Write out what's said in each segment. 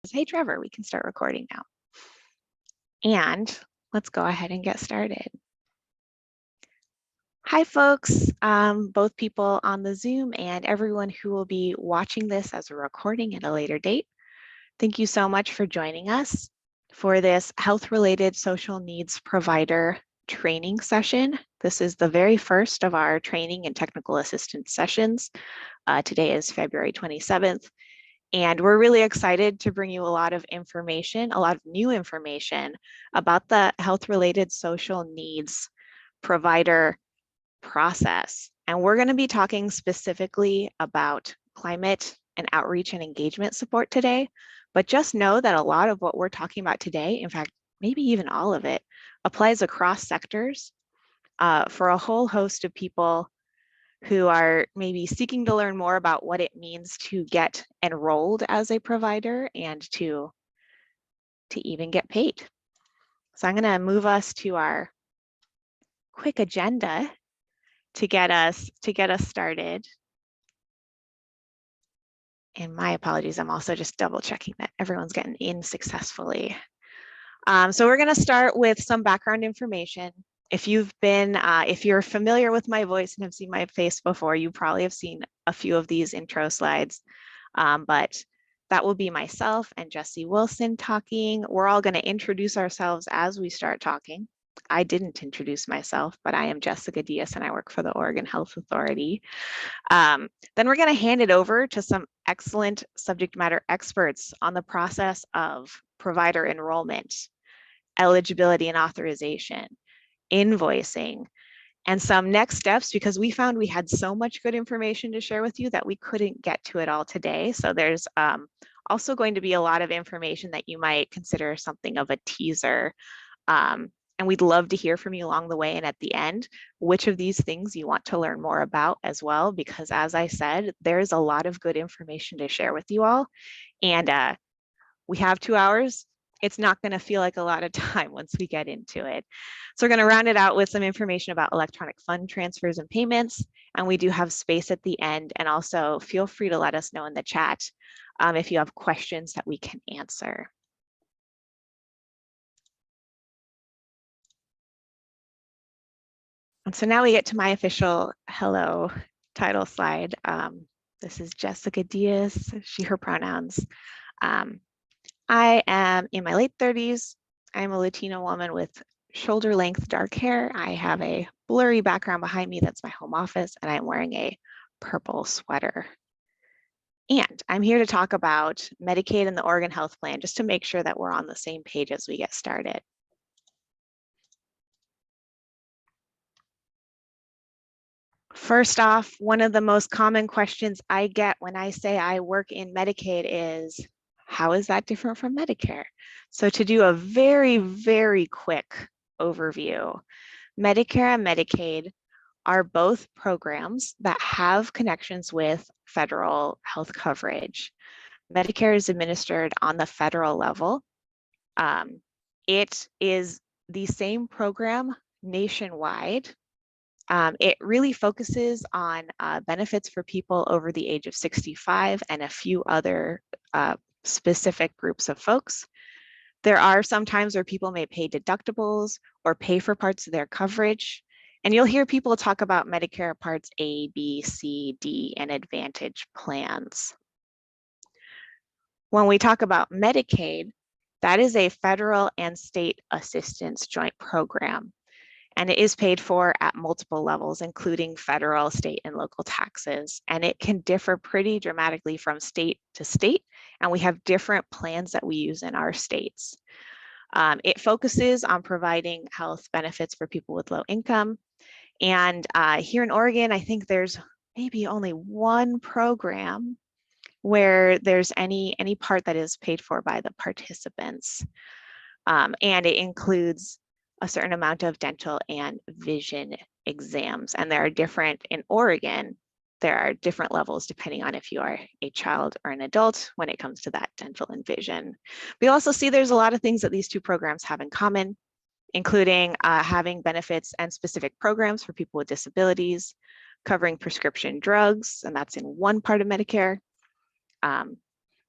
Hey, Trevor, we can start recording now. And let's go ahead and get started. Hi, folks, both people on the Zoom and everyone who will be watching this as a recording at a later date. Thank you so much for joining us for this health-related social needs provider training session. This is the very first of our training and technical assistance sessions. Today is February 27th. And we're really excited to bring you a lot of information, a lot of new information about the health-related social needs provider process. And we're going to be talking specifically about climate and outreach and engagement support today. But just know that a lot of what we're talking about today, in fact, maybe even all of it, applies across sectors for a whole host of people who are maybe seeking to learn more about what it means to get enrolled as a provider and to even get paid. So I'm going to move us to our quick agenda to get us started. And my apologies, I'm also just double checking that everyone's getting in successfully. So we're going to start with some background information. If you're familiar with my voice and have seen my face before, you probably have seen a few of these intro slides, but that will be myself and Jessie Wilson talking. We're all going to introduce ourselves as we start talking. I didn't introduce myself, but I am Jessica Diaz and I work for the Oregon Health Authority. Then we're going to hand it over to some excellent subject matter experts on the process of provider enrollment, eligibility and authorization, invoicing, and some next steps, because we found we had so much good information to share with you that we couldn't get to it all today. So there's also going to be a lot of information that you might consider something of a teaser. And we'd love to hear from you along the way and at the end, which of these things you want to learn more about as well, because as I said, there's a lot of good information to share with you all. And we have 2 hours. It's not going to feel like a lot of time once we get into it. So we're going to round it out with some information about electronic fund transfers and payments. And we do have space at the end. And also feel free to let us know in the chat if you have questions that we can answer. And so now we get to my official hello title slide. This is Jessica Diaz, she, her pronouns. I am in my late 30s. I'm a Latina woman with shoulder length dark hair. I have a blurry background behind me. That's my home office. And I'm wearing a purple sweater. And I'm here to talk about Medicaid and the Oregon Health Plan, just to make sure that we're on the same page as we get started. First off, one of the most common questions I get when I say I work in Medicaid is, how is that different from Medicare? So to do a very, very quick overview, Medicare and Medicaid are both programs that have connections with federal health coverage. Medicare is administered on the federal level. It is the same program nationwide. It really focuses on benefits for people over the age of 65 and a few other specific groups of folks. There are some times where people may pay deductibles or pay for parts of their coverage. And you'll hear people talk about Medicare Parts A, B, C, D, and Advantage plans. When we talk about Medicaid, that is a federal and state assistance joint program. And it is paid for at multiple levels, including federal, state, and local taxes. And it can differ pretty dramatically from state to state. And we have different plans that we use in our states. It focuses on providing health benefits for people with low income. And here in Oregon, I think there's maybe only one program where there's any part that is paid for by the participants. And it includes a certain amount of dental and vision exams. And there are different, in Oregon, there are different levels depending on if you are a child or an adult when it comes to that dental and vision. We also see there's a lot of things that these two programs have in common, including having benefits and specific programs for people with disabilities, covering prescription drugs, and that's in one part of Medicare.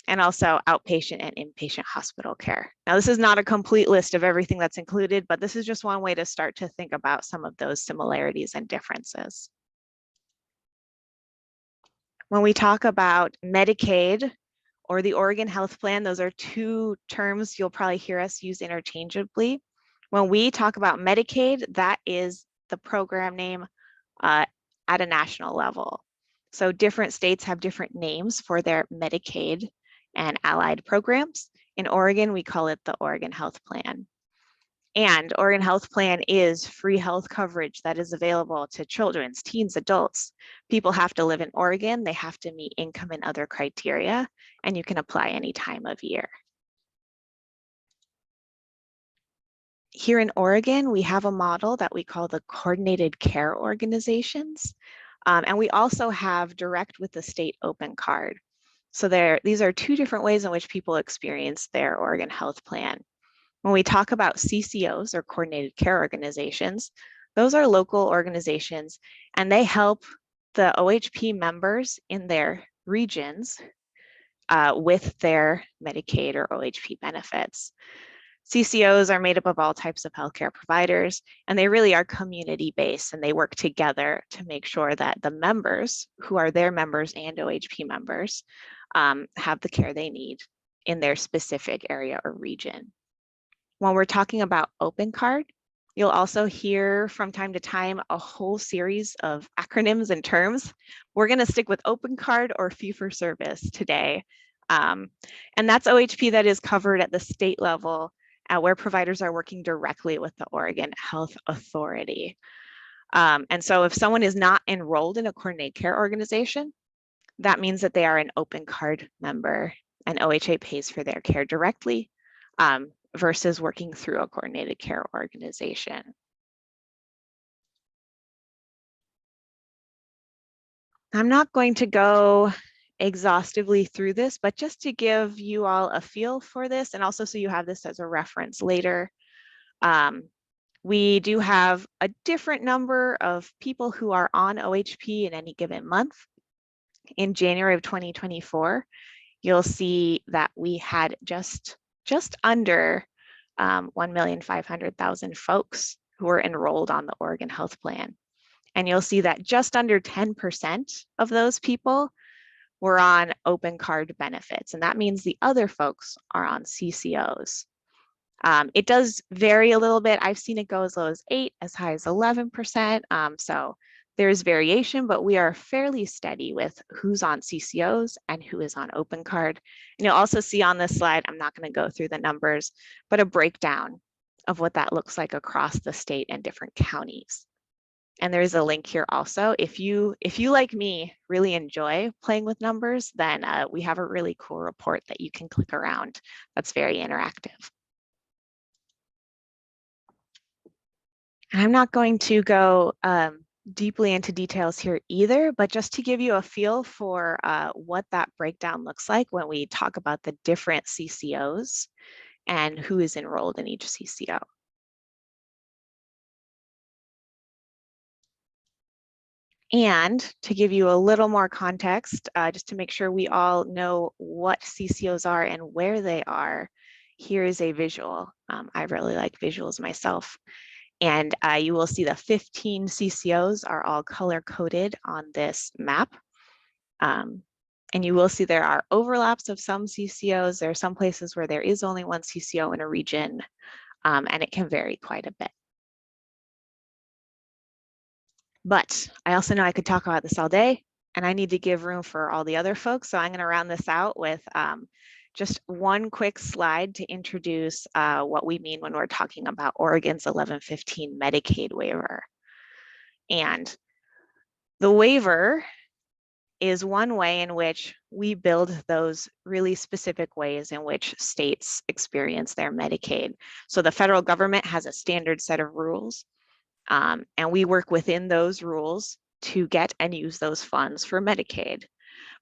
and also outpatient and inpatient hospital care. Now, this is not a complete list of everything that's included, but this is just one way to start to think about some of those similarities and differences. When we talk about Medicaid or the Oregon Health Plan, those are two terms you'll probably hear us use interchangeably. When we talk about Medicaid, that is the program name at a national level. So different states have different names for their Medicaid and allied programs. In Oregon, we call it the Oregon Health Plan. And Oregon Health Plan is free health coverage that is available to children, teens, adults. People have to live in Oregon. They have to meet income and other criteria, and you can apply any time of year. Here in Oregon, we have a model that we call the coordinated care organizations. And we also have direct with the state open card. So these are two different ways in which people experience their Oregon Health Plan. When we talk about CCOs or coordinated care organizations, those are local organizations and they help the OHP members in their regions with their Medicaid or OHP benefits. CCOs are made up of all types of healthcare providers, and they really are community-based, and they work together to make sure that the members, who are their members and OHP members, have the care they need in their specific area or region. When we're talking about open card, you'll also hear from time to time a whole series of acronyms and terms. We're going to stick with open card or fee for service today. And that's OHP that is covered at the state level where providers are working directly with the Oregon Health Authority. And so if someone is not enrolled in a coordinated care organization, that means that they are an open card member and OHA pays for their care directly versus working through a coordinated care organization. I'm not going to go exhaustively through this, but just to give you all a feel for this, and also so you have this as a reference later, we do have a different number of people who are on OHP in any given month. In January of 2024, you'll see that we had just under 1,500,000 folks who were enrolled on the Oregon Health Plan. And you'll see that just under 10% of those people were on open card benefits. And that means the other folks are on CCOs. It does vary a little bit. I've seen it go as low as 8, as high as 11%. So there's variation, but we are fairly steady with who's on CCOs and who is on open card. And you'll also see on this slide, I'm not going to go through the numbers, but a breakdown of what that looks like across the state and different counties. And there's a link here also. If you like me really enjoy playing with numbers, then we have a really cool report that you can click around that's very interactive. And I'm not going to go deeply into details here either, but just to give you a feel for what that breakdown looks like when we talk about the different CCOs and who is enrolled in each CCO. And to give you a little more context, just to make sure we all know what CCOs are and where they are, here is a visual. I really like visuals myself. And you will see the 15 CCOs are all color-coded on this map. And you will see there are overlaps of some CCOs. There are some places where there is only one CCO in a region, and it can vary quite a bit. But I also know I could talk about this all day, and I need to give room for all the other folks. So I'm going to round this out with just one quick slide to introduce what we mean when we're talking about Oregon's 1115 Medicaid waiver. And the waiver is one way in which we build those really specific ways in which states experience their Medicaid. So the federal government has a standard set of rules. And we work within those rules to get and use those funds for Medicaid.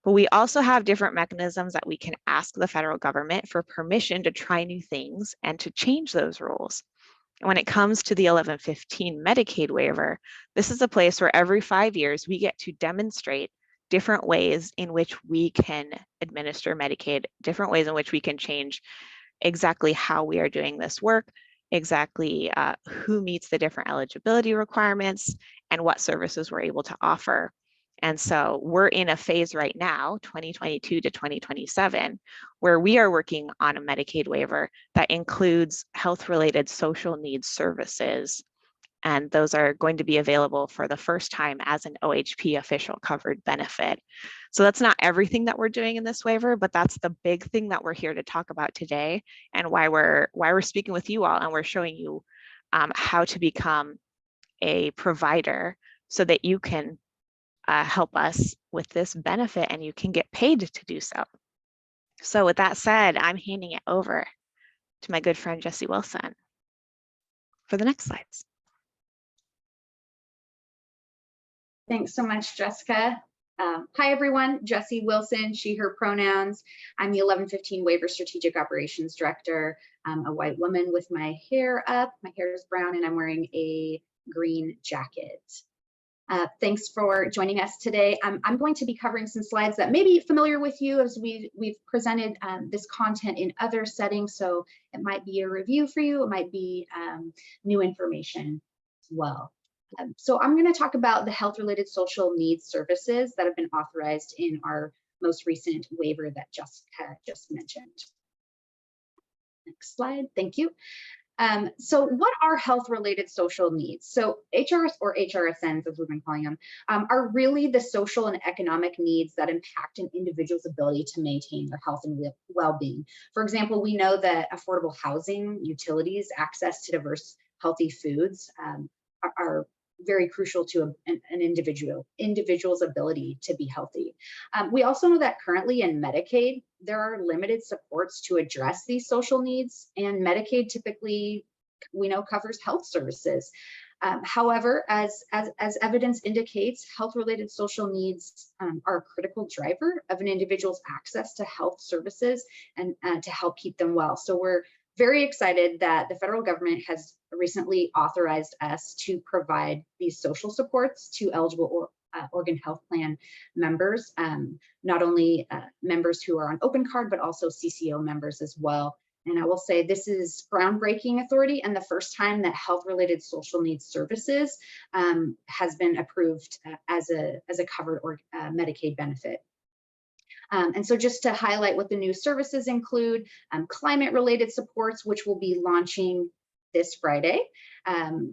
But we also have different mechanisms that we can ask the federal government for permission to try new things and to change those rules. And when it comes to the 1115 Medicaid waiver, this is a place where every 5 years we get to demonstrate different ways in which we can administer Medicaid, different ways in which we can change exactly how we are doing this work, exactly who meets the different eligibility requirements, and what services we're able to offer. And so we're in a phase right now, 2022 to 2027, where we are working on a Medicaid waiver that includes health-related social needs services. And those are going to be available for the first time as an OHP official covered benefit. So that's not everything that we're doing in this waiver, but that's the big thing that we're here to talk about today, and why we're speaking with you all, and we're showing you how to become a provider so that you can help us with this benefit and you can get paid to do so. So with that said, I'm handing it over to my good friend Jessie Wilson for the next slides. Thanks so much, Jessica. Hi, everyone. Jessie Wilson, she, her pronouns. I'm the 1115 Waiver Strategic Operations Director. I'm a white woman with my hair up. My hair is brown and I'm wearing a green jacket. Thanks for joining us today. I'm going to be covering some slides that may be familiar with you, as we've presented this content in other settings. So it might be a review for you. It might be new information as well. So I'm going to talk about the health-related social needs services that have been authorized in our most recent waiver that Jessica just mentioned. Next slide, thank you. So what are health-related social needs? So HRS, or HRSNs as we've been calling them, are really the social and economic needs that impact an individual's ability to maintain their health and well-being. For example, we know that affordable housing, utilities, access to diverse, healthy foods are very crucial to an individual's ability to be healthy. We also know that currently in Medicaid, there are limited supports to address these social needs, and Medicaid typically, we know, covers health services. However, as evidence indicates, health-related social needs are a critical driver of an individual's access to health services and to help keep them well. So we're very excited that the federal government has recently authorized us to provide these social supports to eligible organ health plan members, not only members who are on open card, but also CCO members as well. And I will say this is groundbreaking authority and the first time that health-related social needs services has been approved as a covered Medicaid benefit. And so just to highlight what the new services include, climate-related supports, which will be launching this Friday,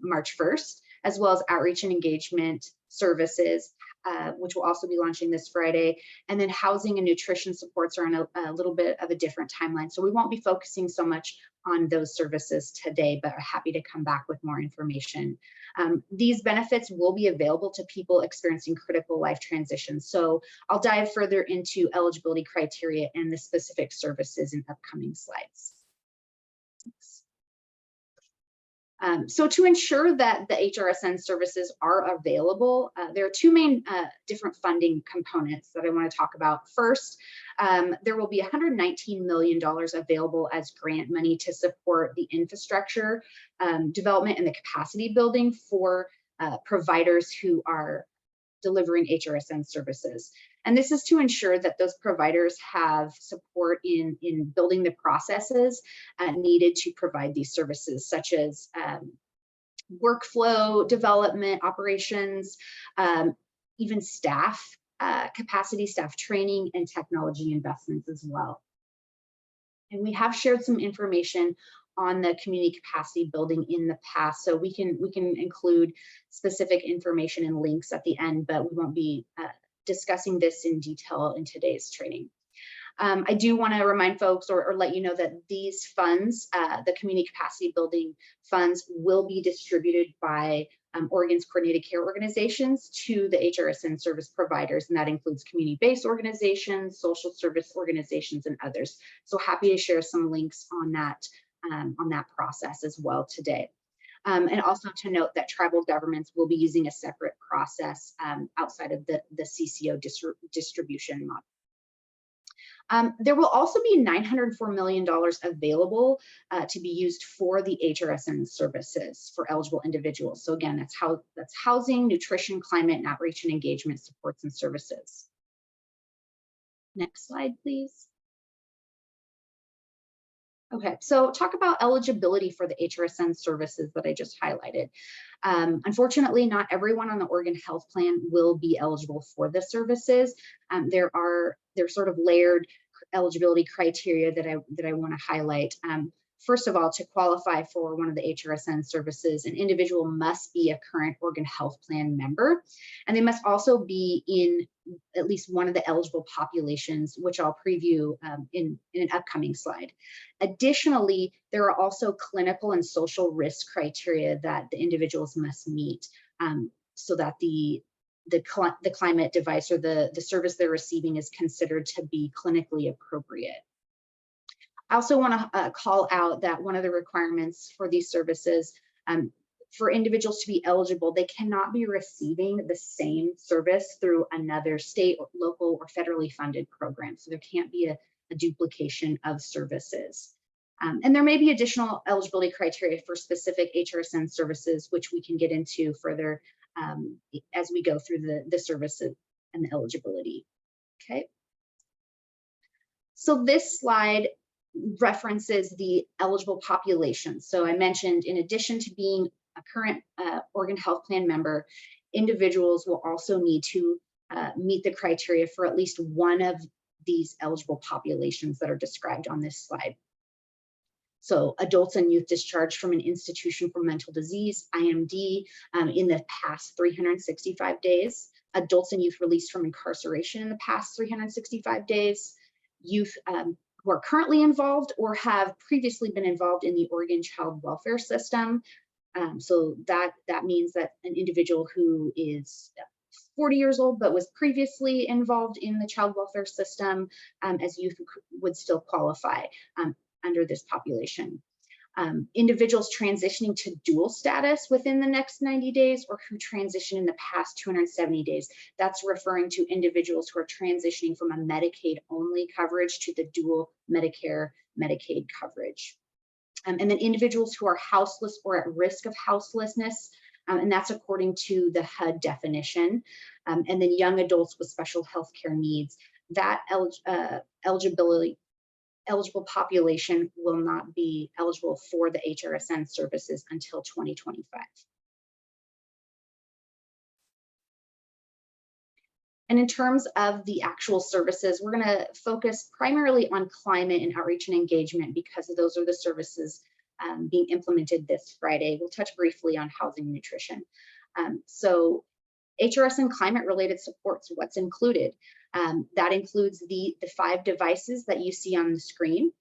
March 1st, as well as outreach and engagement services, which will also be launching this Friday. And then housing and nutrition supports are on a little bit of a different timeline. So we won't be focusing so much on those services today, but are happy to come back with more information. These benefits will be available to people experiencing critical life transitions. So I'll dive further into eligibility criteria and the specific services in upcoming slides. So to ensure that the HRSN services are available, there are two main different funding components that I want to talk about. First, there will be $119 million available as grant money to support the infrastructure development and the capacity building for providers who are delivering HRSN services. And this is to ensure that those providers have support in building the processes needed to provide these services, such as workflow development, operations, even staff capacity, staff training, and technology investments as well. And we have shared some information on the community capacity building in the past, so we can include specific information and links at the end, but we won't be discussing this in detail in today's training. I do want to remind folks or let you know that these funds, the community capacity building funds, will be distributed by Oregon's coordinated care organizations to the HRSN service providers, and that includes community-based organizations, social service organizations, and others. So happy to share some links on that process as well today. And also to note that tribal governments will be using a separate process outside of the CCO distribution model. There will also be $904 million available to be used for the HRSN services for eligible individuals. So again, that's housing, nutrition, climate, and outreach and engagement supports and services. Next slide, please. Okay, so talk about eligibility for the HRSN services that I just highlighted. Unfortunately, not everyone on the Oregon Health Plan will be eligible for the services. There's sort of layered eligibility criteria that I want to highlight. First of all, to qualify for one of the HRSN services, an individual must be a current Oregon Health Plan member, and they must also be in at least one of the eligible populations, which I'll preview in an upcoming slide. Additionally, there are also clinical and social risk criteria that the individuals must meet so that the climate device or the service they're receiving is considered to be clinically appropriate. I also want to call out that one of the requirements for these services, for individuals to be eligible, they cannot be receiving the same service through another state, or local, or federally funded program. So there can't be a duplication of services. And there may be additional eligibility criteria for specific HRSN services, which we can get into further as we go through the services and the eligibility. Okay. So this slide references the eligible population. So I mentioned, in addition to being a current Oregon Health Plan member, individuals will also need to meet the criteria for at least one of these eligible populations that are described on this slide. So adults and youth discharged from an institution for mental disease, IMD, in the past 365 days, adults and youth released from incarceration in the past 365 days, youth who are currently involved or have previously been involved in the Oregon child welfare system. So that means that an individual who is 40 years old but was previously involved in the child welfare system as youth would still qualify under this population. Individuals transitioning to dual status within the next 90 days or who transition in the past 270 days. That's referring to individuals who are transitioning from a Medicaid only coverage to the dual Medicare Medicaid coverage. And then individuals who are houseless or at risk of houselessness, and that's according to the HUD definition. And then young adults with special healthcare needs. That eligible population will not be eligible for the HRSN services until 2025. And in terms of the actual services, we're going to focus primarily on climate and outreach and engagement because those are the services being implemented this Friday. We'll touch briefly on housing and nutrition. So HRSN climate related supports, what's included? That includes the 5 devices that you see on the screen.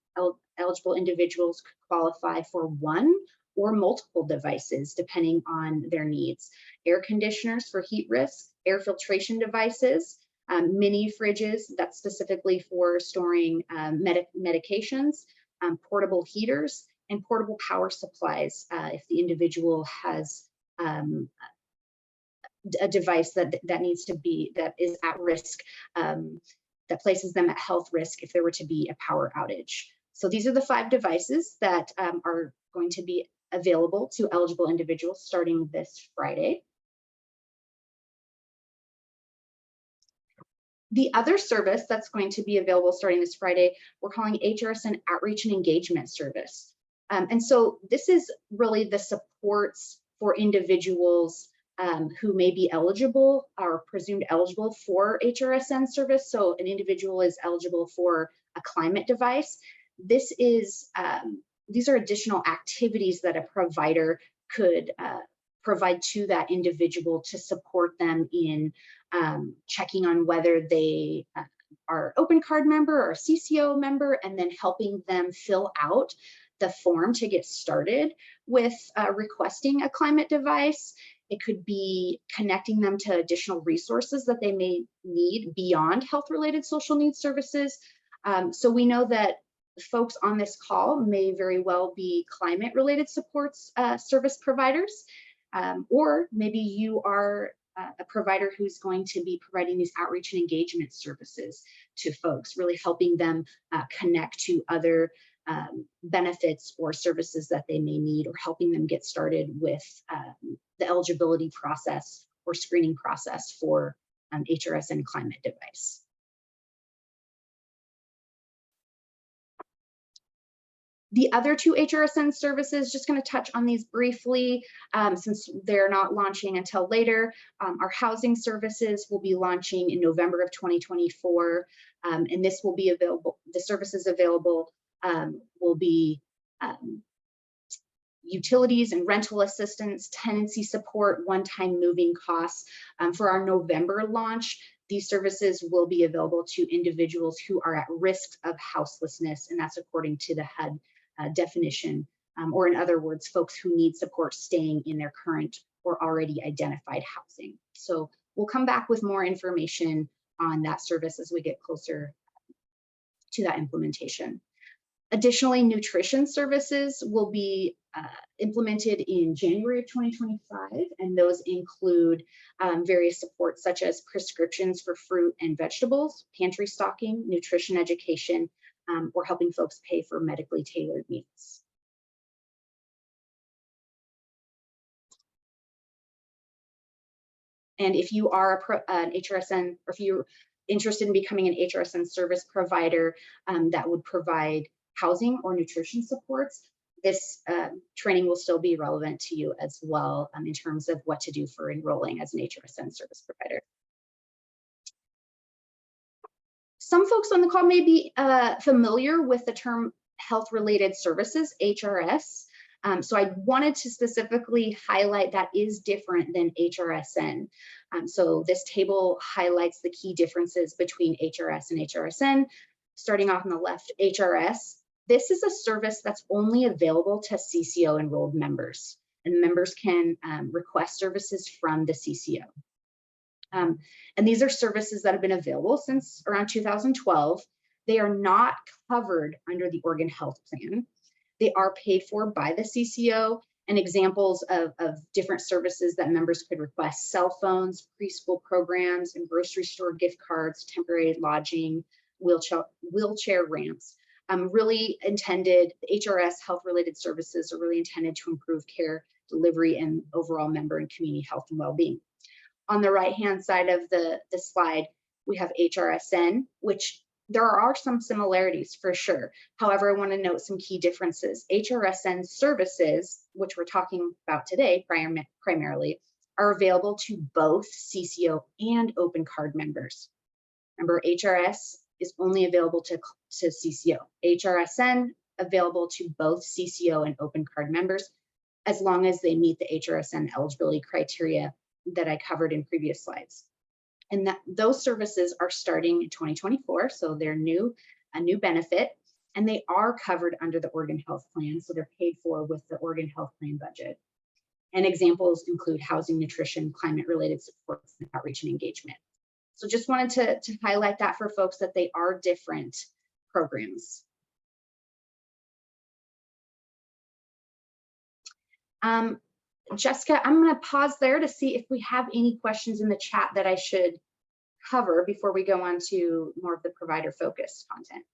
Eligible individuals could qualify for one or multiple devices depending on their needs. Air conditioners for heat risk, air filtration devices, mini fridges that's specifically for storing medications, portable heaters, and portable power supplies if the individual has a device that needs to be, that is at risk, that places them at health risk if there were to be a power outage. So these are the 5 devices that are going to be available to eligible individuals starting this Friday. The other service that's going to be available starting this Friday, we're calling HRSN Outreach and Engagement Service. And so this is really the supports for individuals who may be eligible or presumed eligible for HRSN service. So an individual is eligible for a climate device. These are additional activities that a provider could provide to that individual to support them in checking on whether they are Open Card member or CCO member, and then helping them fill out the form to get started with requesting a climate device. It could be connecting them to additional resources that they may need beyond health-related social needs services. So we know that folks on this call may very well be climate-related supports service providers, or maybe you are a provider who's going to be providing these outreach and engagement services to folks, really helping them connect to other benefits or services that they may need, or helping them get started with the eligibility process or screening process for HRSN climate device. The other two HRSN services, just going to touch on these briefly since they're not launching until later. Our housing services will be launching in November of 2024, and this will be available. The services available will be utilities and rental assistance, tenancy support, one-time moving costs. For our November launch, these services will be available to individuals who are at risk of houselessness, and that's according to the HUD definition, or in other words, folks who need support staying in their current or already identified housing. So we'll come back with more information on that service as we get closer to that implementation. Additionally, nutrition services will be implemented in January of 2025, and those include various supports such as prescriptions for fruit and vegetables, pantry stocking, nutrition education, or helping folks pay for medically tailored meals. And if you are an HRSN, or if you're interested in becoming an HRSN service provider that would provide housing or nutrition supports, this training will still be relevant to you as well in terms of what to do for enrolling as an HRSN service provider. Some folks on the call may be familiar with the term health-related services, HRS. So I wanted to specifically highlight that is different than HRSN. So this table highlights the key differences between HRS and HRSN. Starting off on the left, HRS, this is a service that's only available to CCO enrolled members, and members can request services from the CCO. And these are services that have been available since around 2012. They are not covered under the Oregon Health Plan. They are paid for by the CCO, and examples of different services that members could request: cell phones, preschool programs, and grocery store gift cards, temporary lodging, wheelchair ramps. Really intended, HRS health-related services are really intended to improve care delivery and overall member and community health and well-being. On the right-hand side of the slide, we have HRSN, which there are some similarities for sure. However, I want to note some key differences. HRSN services, which we're talking about today primarily, are available to both CCO and open card members. Remember, HRS is only available to CCO. HRSN available to both CCO and open card members, as long as they meet the HRSN eligibility criteria that I covered in previous slides. And those services are starting in 2024, so they're a new benefit, and they are covered under the Oregon Health Plan, so they're paid for with the Oregon Health Plan budget. And examples include housing, nutrition, climate-related supports, and outreach and engagement. So just wanted to highlight that for folks, that they are different programs. Jessica, I'm going to pause there to see if we have any questions in the chat that I should cover before we go on to more of the provider focused content.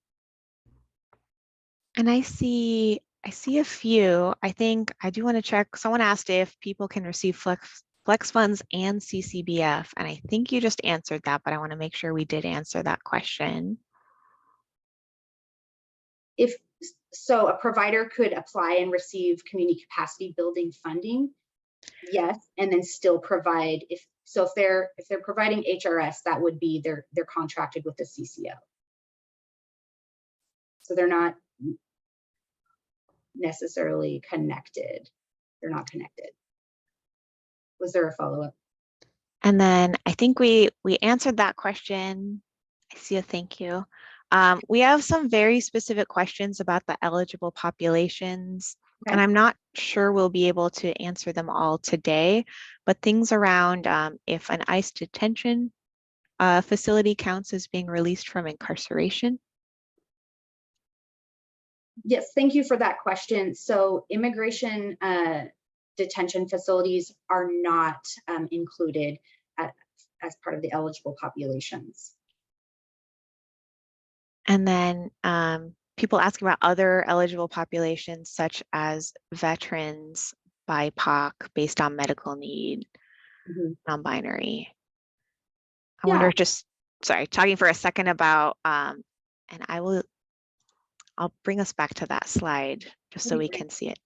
And I see a few. I think I do want to check. Someone asked if people can receive flex funds and CCBF, and I think you just answered that, but I want to make sure we did answer that question. If so, a provider could apply and receive community capacity building funding, yes, and then still provide, if they're providing HRS, that would be they're contracted with the CCO. So they're not necessarily connected. They're not connected. Was there a follow-up? And then I think we answered that question. I see a thank you. We have some very specific questions about the eligible populations, okay, and I'm not sure we'll be able to answer them all today, but things around if an ICE detention facility counts as being released from incarceration. Yes, thank you for that question. So immigration detention facilities are not included as part of the eligible populations. And then people asking about other eligible populations, such as veterans, BIPOC, based on medical need, non-binary. I wonder, just, sorry, talking for a second about, and I'll I'll bring us back to that slide just so we can see it.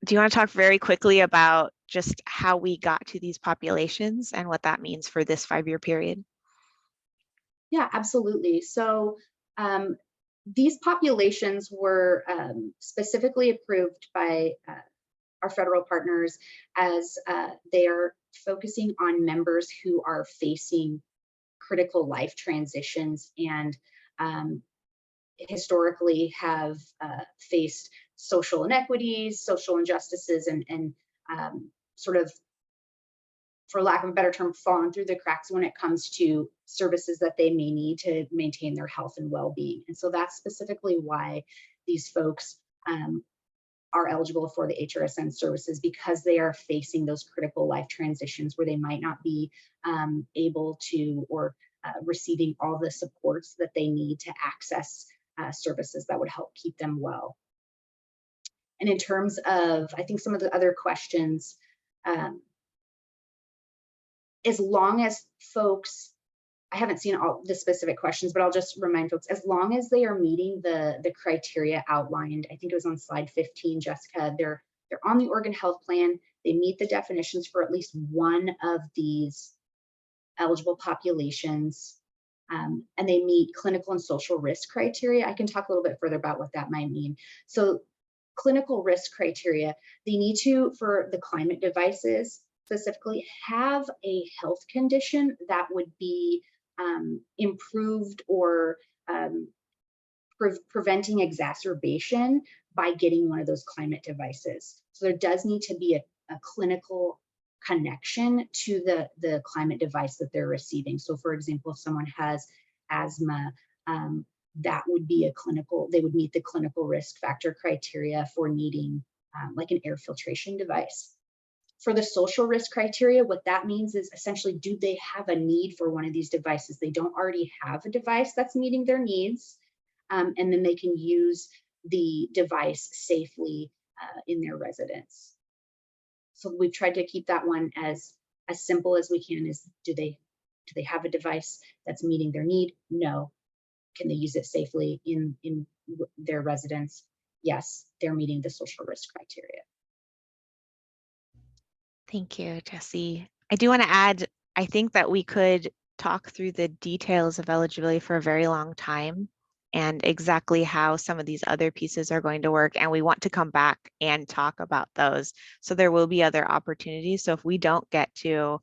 Do you want to talk very quickly about just how we got to these populations and what that means for this 5-year period? Yeah, absolutely. So these populations were specifically approved by our federal partners as they are focusing on members who are facing critical life transitions and historically have faced social inequities, social injustices, and sort of, for lack of a better term, fallen through the cracks when it comes to services that they may need to maintain their health and well-being. And so that's specifically why these folks are eligible for the HRSN services, because they are facing those critical life transitions where they might not be able to or receiving all the supports that they need to access services that would help keep them well. And in terms of, I think, some of the other questions, as long as folks, I haven't seen all the specific questions, but I'll just remind folks, as long as they are meeting the criteria outlined, I think it was on slide 15, Jessica, they're on the Oregon Health Plan, they meet the definitions for at least one of these eligible populations, and they meet clinical and social risk criteria. I can talk a little bit further about what that might mean. So clinical risk criteria, they need to, for the climate devices specifically, have a health condition that would be improved or preventing exacerbation by getting one of those climate devices. So there does need to be a clinical connection to the climate device that they're receiving. So for example, if someone has asthma, that would be a clinical, they would meet the clinical risk factor criteria for needing like an air filtration device. For the social risk criteria, what that means is essentially, do they have a need for one of these devices? They don't already have a device that's meeting their needs, and then they can use the device safely in their residence. So we've tried to keep that one as simple as we can. Is do they have a device that's meeting their need? No. Can they use it safely in their residence? Yes, they're meeting the social risk criteria. Thank you, Jessie. I do want to add, I think that we could talk through the details of eligibility for a very long time and exactly how some of these other pieces are going to work. And we want to come back and talk about those. So there will be other opportunities. So if we don't get to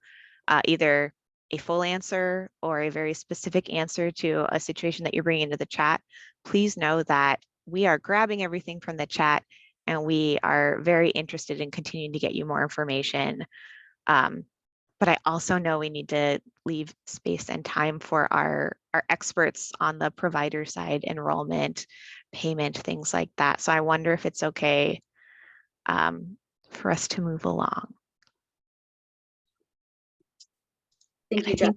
either a full answer or a very specific answer to a situation that you're bringing into the chat, please know that we are grabbing everything from the chat and we are very interested in continuing to get you more information. But I also know we need to leave space and time for our experts on the provider side, enrollment, payment, things like that. So I wonder if it's okay for us to move along. Thank you, Jess.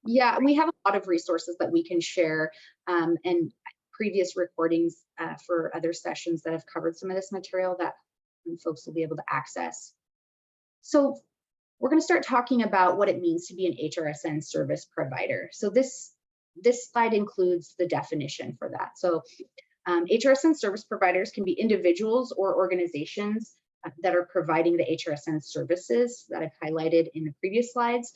Yeah, we have a lot of resources that we can share, and previous recordings for other sessions that have covered some of this material that folks will be able to access. So we're going to start talking about what it means to be an HRSN service provider. So this slide includes the definition for that. So HRSN service providers can be individuals or organizations that are providing the HRSN services that I've highlighted in the previous slides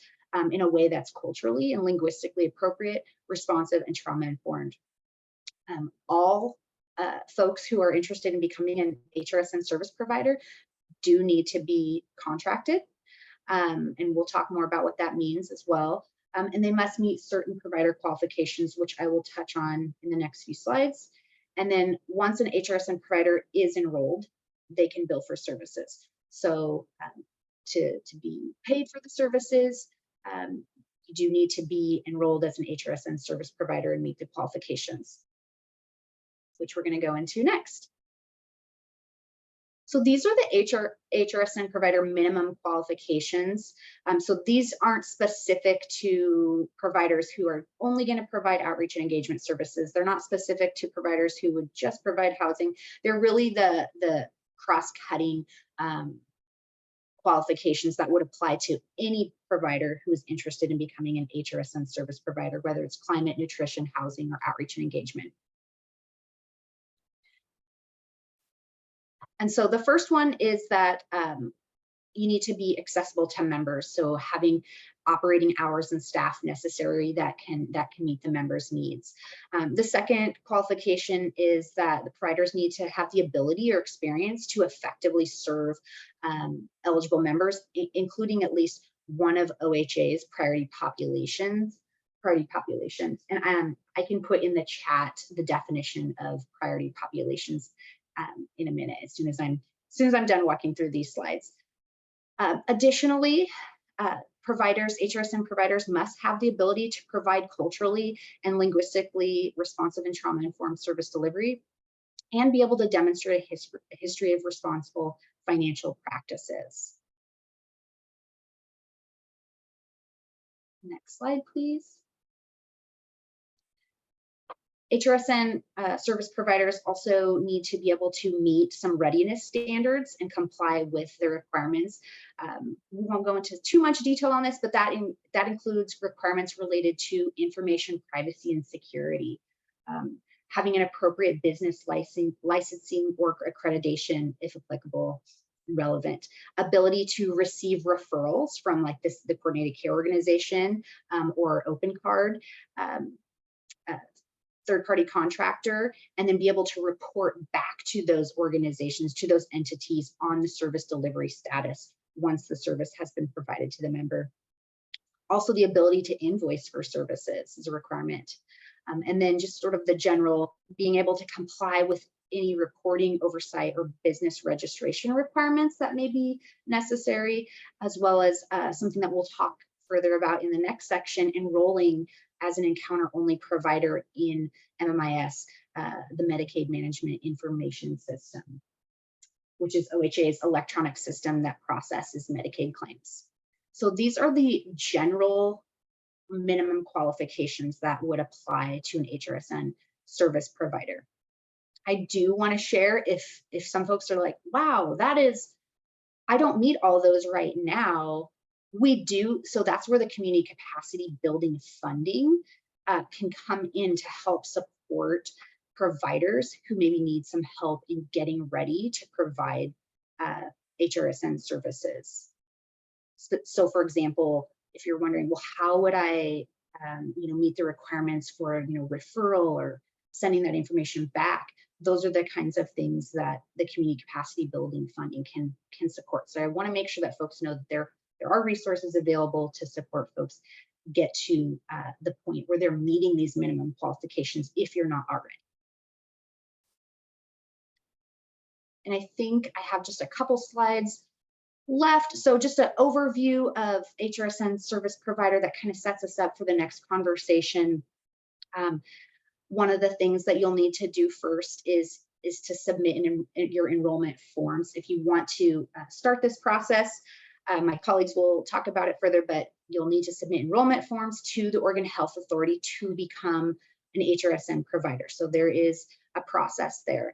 in a way that's culturally and linguistically appropriate, responsive, and trauma-informed. All folks who are interested in becoming an HRSN service provider do need to be contracted, and we'll talk more about what that means as well. And they must meet certain provider qualifications, which I will touch on in the next few slides. And then once an HRSN provider is enrolled, they can bill for services. So to be paid for the services, you do need to be enrolled as an HRSN service provider and meet the qualifications, which we're going to go into next. So these are the HRSN provider minimum qualifications. So these aren't specific to providers who are only going to provide outreach and engagement services. They're not specific to providers who would just provide housing. They're really the cross-cutting qualifications that would apply to any provider who is interested in becoming an HRSN service provider, whether it's climate, nutrition, housing, or outreach and engagement. And so the first one is that you need to be accessible to members. So having operating hours and staff necessary that can meet the members' needs. The second qualification is that the providers need to have the ability or experience to effectively serve eligible members, including at least one of OHA's priority populations. And I can put in the chat the definition of priority populations in a minute, as soon as I'm done walking through these slides. Additionally, HRSN providers must have the ability to provide culturally and linguistically responsive and trauma-informed service delivery, and be able to demonstrate a history of responsible financial practices. Next slide, please. HRSN service providers also need to be able to meet some readiness standards and comply with their requirements. We won't go into too much detail on this, but that includes requirements related to information privacy and security, having an appropriate business licensing or accreditation, if applicable, relevant, ability to receive referrals from like the coordinated care organization or open card, third-party contractor, and then be able to report back to those organizations, to those entities on the service delivery status once the service has been provided to the member. Also, the ability to invoice for services is a requirement. And then just sort of the general being able to comply with any reporting, oversight, or business registration requirements that may be necessary, as well as something that we'll talk further about in the next section, enrolling as an encounter-only provider in MMIS, the Medicaid Management Information System, which is OHA's electronic system that processes Medicaid claims. So these are the general minimum qualifications that would apply to an HRSN service provider. I do want to share, if some folks are like, wow, I don't meet all those right now. We do, so that's where the community capacity building funding can come in to help support providers who maybe need some help in getting ready to provide HRSN services. So for example, if you're wondering, well, how would I meet the requirements for referral or sending that information back, those are the kinds of things that the community capacity building funding can support. So I want to make sure that folks know that there are resources available to support folks get to the point where they're meeting these minimum qualifications if you're not already. And I think I have just a couple slides left. So just an overview of HRSN service provider that kind of sets us up for the next conversation. One of the things that you'll need to do first is to submit your enrollment forms. If you want to start this process, my colleagues will talk about it further, but you'll need to submit enrollment forms to the Oregon Health Authority to become an HRSN provider. So there is a process there.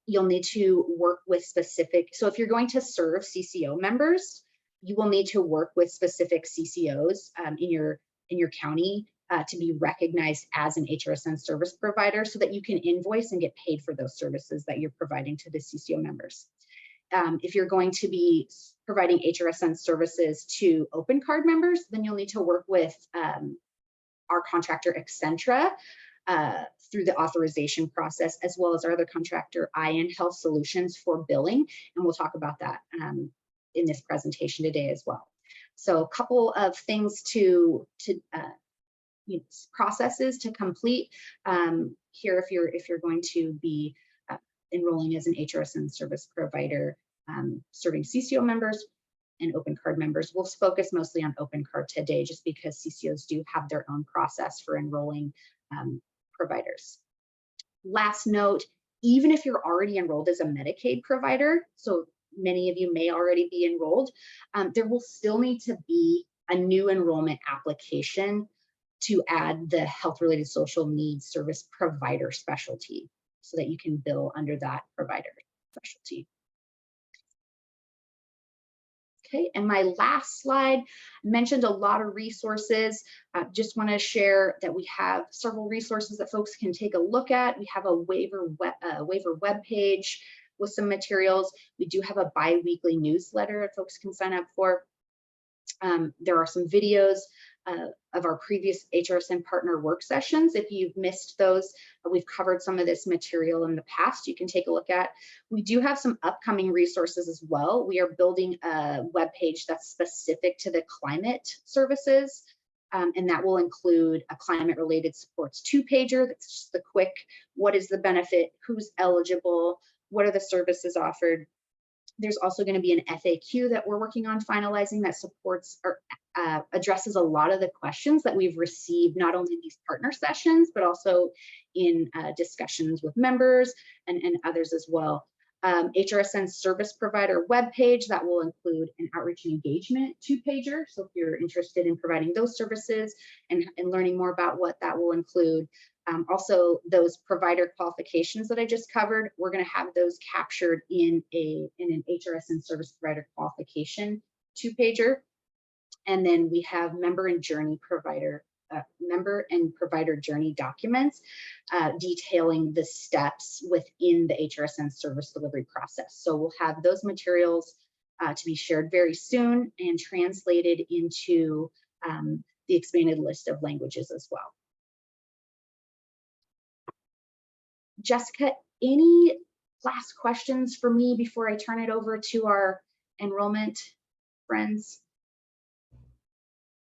You'll need to work with specific, so if you're going to serve CCO members, you will need to work with specific CCOs in your county to be recognized as an HRSN service provider so that you can invoice and get paid for those services that you're providing to the CCO members. If you're going to be providing HRSN services to open card members, then you'll need to work with our contractor Accentra through the authorization process, as well as our other contractor IN Health Solutions for billing. And we'll talk about that in this presentation today as well. So a couple of things processes to complete here if you're going to be enrolling as an HRSN service provider, serving CCO members and open card members. We'll focus mostly on open card today just because CCOs do have their own process for enrolling providers. Last note, even if you're already enrolled as a Medicaid provider, so many of you may already be enrolled, there will still need to be a new enrollment application to add the health-related social needs service provider specialty so that you can bill under that provider specialty. Okay, and my last slide mentioned a lot of resources. Just want to share that we have several resources that folks can take a look at. We have a waiver web page with some materials. We do have a bi-weekly newsletter that folks can sign up for. There are some videos of our previous HRSN partner work sessions. If you've missed those, we've covered some of this material in the past, you can take a look at. We do have some upcoming resources as well. We are building a web page that's specific to the climate services, and that will include a climate related supports 2-pager. That's just the quick, what is the benefit, who's eligible, what are the services offered. There's also going to be an FAQ that we're working on finalizing that supports or addresses a lot of the questions that we've received, not only in these partner sessions, but also in discussions with members and others as well. HRSN service provider webpage that will include an outreach and engagement 2-pager. So if you're interested in providing those services and learning more about what that will include. Also, those provider qualifications that I just covered, we're going to have those captured in an HRSN service provider qualification 2-pager. And then we have member and provider journey documents detailing the steps within the HRSN service delivery process. So we'll have those materials to be shared very soon and translated into the expanded list of languages as well. Jessica, any last questions for me before I turn it over to our enrollment friends?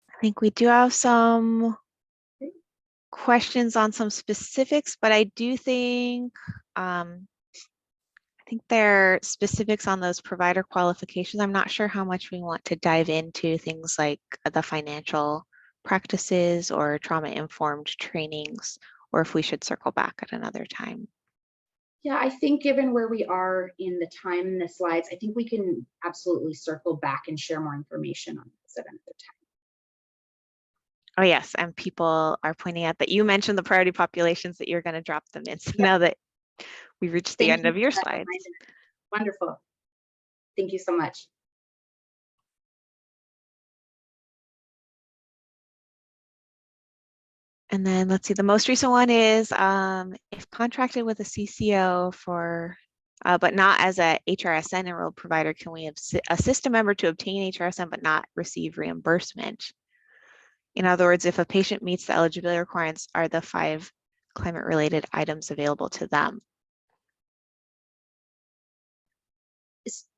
I think we do have some questions on some specifics, but I do think there are specifics on those provider qualifications. I'm not sure how much we want to dive into things like the financial practices or trauma-informed trainings, or if we should circle back at another time. Yeah, I think given where we are in the time in the slides, I think we can absolutely circle back and share more information on this at another time. Oh yes, and people are pointing out that you mentioned the priority populations that you're going to drop them in. So yeah. Now that we reached the end of your slides. Wonderful. Thank you so much. And then let's see, the most recent one is if contracted with a CCO for, but not as a HRSN enrolled provider, can we assist a member to obtain HRSN but not receive reimbursement? In other words, if a patient meets the eligibility requirements, are the 5 climate related items available to them?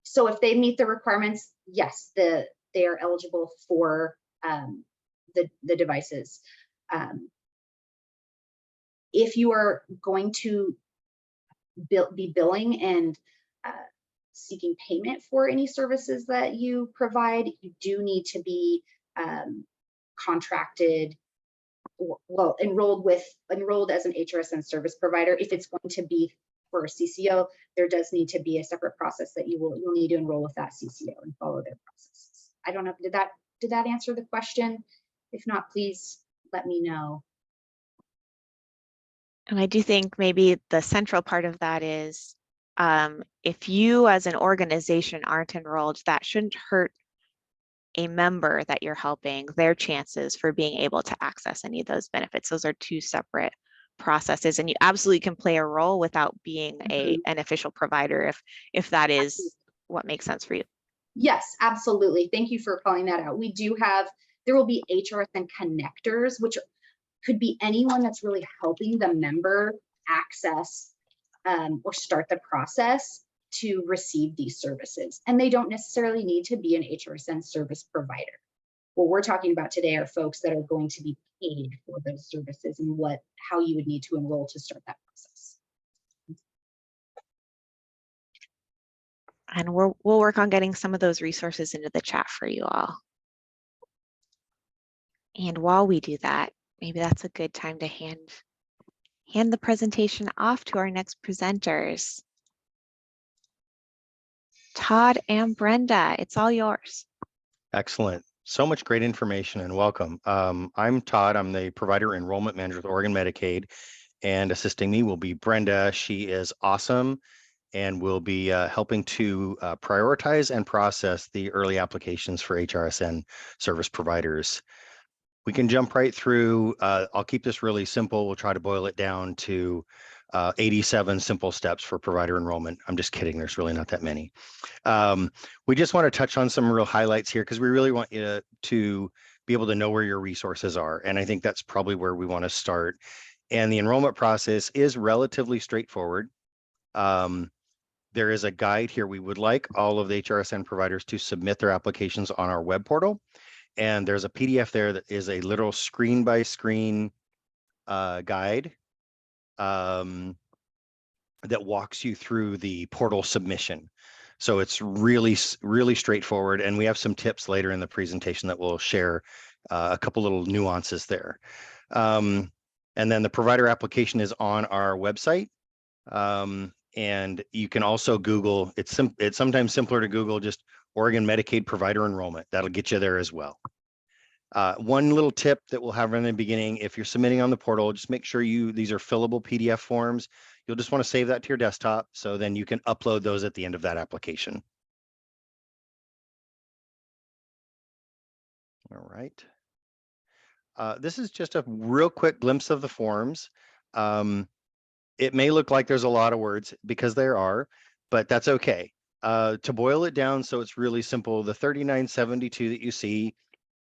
So if they meet the requirements, yes, they are eligible for the devices. If you are going to be billing and seeking payment for any services that you provide, you do need to be contracted, well, enrolled as an HRSN service provider. If it's going to be for a CCO, there does need to be a separate process that you'll need to enroll with that CCO and follow their processes. I don't know, did that answer the question? If not, please let me know. And I do think maybe the central part of that is if you as an organization aren't enrolled, that shouldn't hurt a member that you're helping, their chances for being able to access any of those benefits. Those are 2 separate processes, and you absolutely can play a role without being an official provider if that is what makes sense for you. Yes, absolutely. Thank you for calling that out. We do have, there will be HRSN connectors, which could be anyone that's really helping the member access or start the process to receive these services. And they don't necessarily need to be an HRSN service provider. What we're talking about today are folks that are going to be paid for those services and how you would need to enroll to start that process. And we'll work on getting some of those resources into the chat for you all. And while we do that, maybe that's a good time to hand the presentation off to our next presenters. Todd and Brenda, it's all yours. Excellent. So much great information and welcome. I'm Todd. I'm the provider enrollment manager with Oregon Medicaid, and assisting me will be Brenda. She is awesome and we'll be helping to prioritize and process the early applications for HRSN service providers. We can jump right through. I'll keep this really simple. We'll try to boil it down to 87 simple steps for provider enrollment. I'm just kidding. There's really not that many. We just want to touch on some real highlights here because we really want you to be able to know where your resources are. And I think that's probably where we want to start. And the enrollment process is relatively straightforward. There is a guide here. We would like all of the HRSN providers to submit their applications on our web portal. And there's a PDF there that is a literal screen by screen guide that walks you through the portal submission. So it's really, really straightforward. And we have some tips later in the presentation that we'll share a couple little nuances there. And then the provider application is on our website. And you can also Google, it's sometimes simpler to Google just Oregon Medicaid provider enrollment. That'll get you there as well. One little tip that we'll have in the beginning, if you're submitting on the portal, just make sure these are fillable PDF forms. You'll just want to save that to your desktop, so then you can upload those at the end of that application. All right. This is just a real quick glimpse of the forms. It may look like there's a lot of words because there are, but that's okay. To boil it down so it's really simple, the 3972 that you see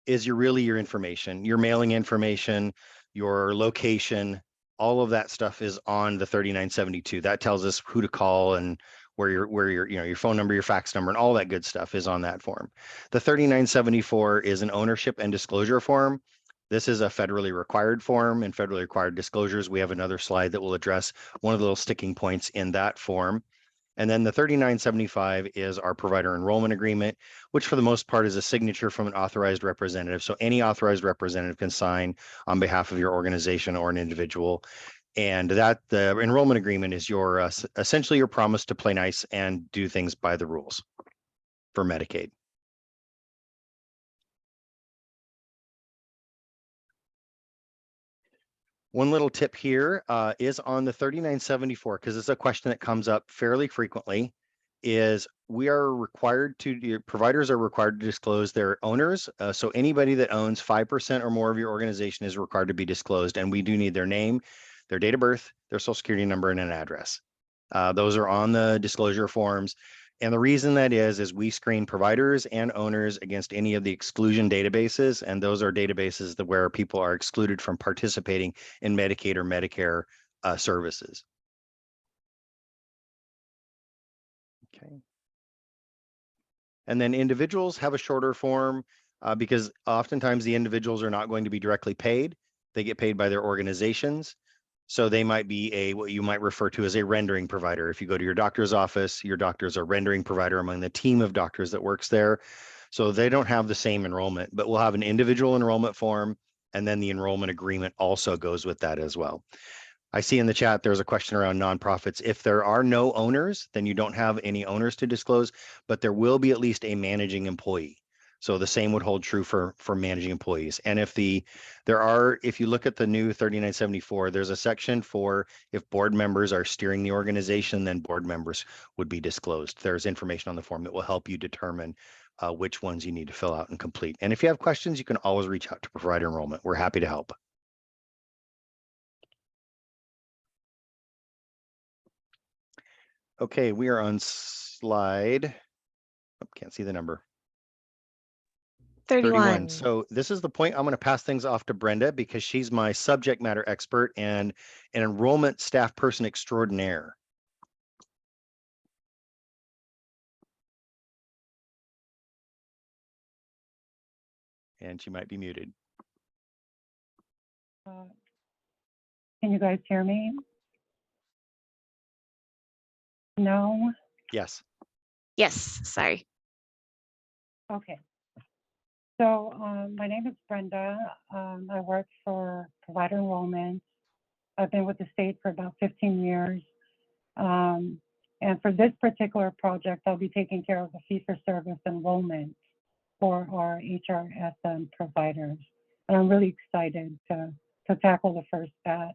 is really your information, your mailing information, your location, all of that stuff is on the 3972. That tells us who to call and where your phone number, your fax number, and all that good stuff is on that form. The 3974 is an ownership and disclosure form. This is a federally required form and federally required disclosures. We have another slide that will address one of the little sticking points in that form. And then the 3975 is our provider enrollment agreement, which for the most part is a signature from an authorized representative. So any authorized representative can sign on behalf of your organization or an individual. And that the enrollment agreement is your essentially your promise to play nice and do things by the rules for Medicaid. One little tip here is on the 3974, because it's a question that comes up fairly frequently, is your providers are required to disclose their owners. So anybody that owns 5% or more of your organization is required to be disclosed. And we do need their name, their date of birth, their social security number, and an address. Those are on the disclosure forms. And the reason that is we screen providers and owners against any of the exclusion databases. And those are databases where people are excluded from participating in Medicaid or Medicare services. Okay. And then individuals have a shorter form because oftentimes the individuals are not going to be directly paid. They get paid by their organizations. So they might be what you might refer to as a rendering provider. If you go to your doctor's office, your doctor's a rendering provider among the team of doctors that works there. So they don't have the same enrollment, but we'll have an individual enrollment form, and then the enrollment agreement also goes with that as well. I see in the chat, there's a question around nonprofits. If there are no owners, then you don't have any owners to disclose, but there will be at least a managing employee. So the same would hold true for managing employees. And if you look at the new 3974, there's a section for if board members are steering the organization, then board members would be disclosed. There's information on the form that will help you determine which ones you need to fill out and complete. And if you have questions, you can always reach out to Provider Enrollment. We're happy to help. Okay, we are on slide, can't see the number. 31. So this is the point I'm going to pass things off to Brenda because she's my subject matter expert and an enrollment staff person extraordinaire. And she might be muted. Can you guys hear me? No? Yes. Yes, sorry. Okay. So my name is Brenda. I work for Provider Enrollment. I've been with the state for about 15 years. And for this particular project, I'll be taking care of the fee-for-service enrollment for our HRSN providers. And I'm really excited to tackle the first batch.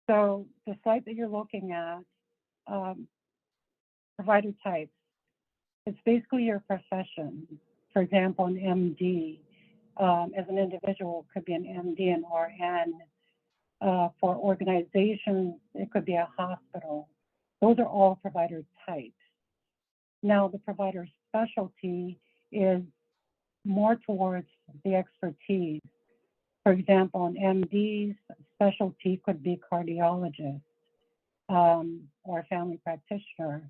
So the slide that you're looking at provider types. It's basically your profession. For example, an MD, as an individual, could be an MD and RN. For organizations, it could be a hospital. Those are all provider types. Now, the provider specialty is more towards the expertise. For example, an MD's specialty could be cardiologist or family practitioner,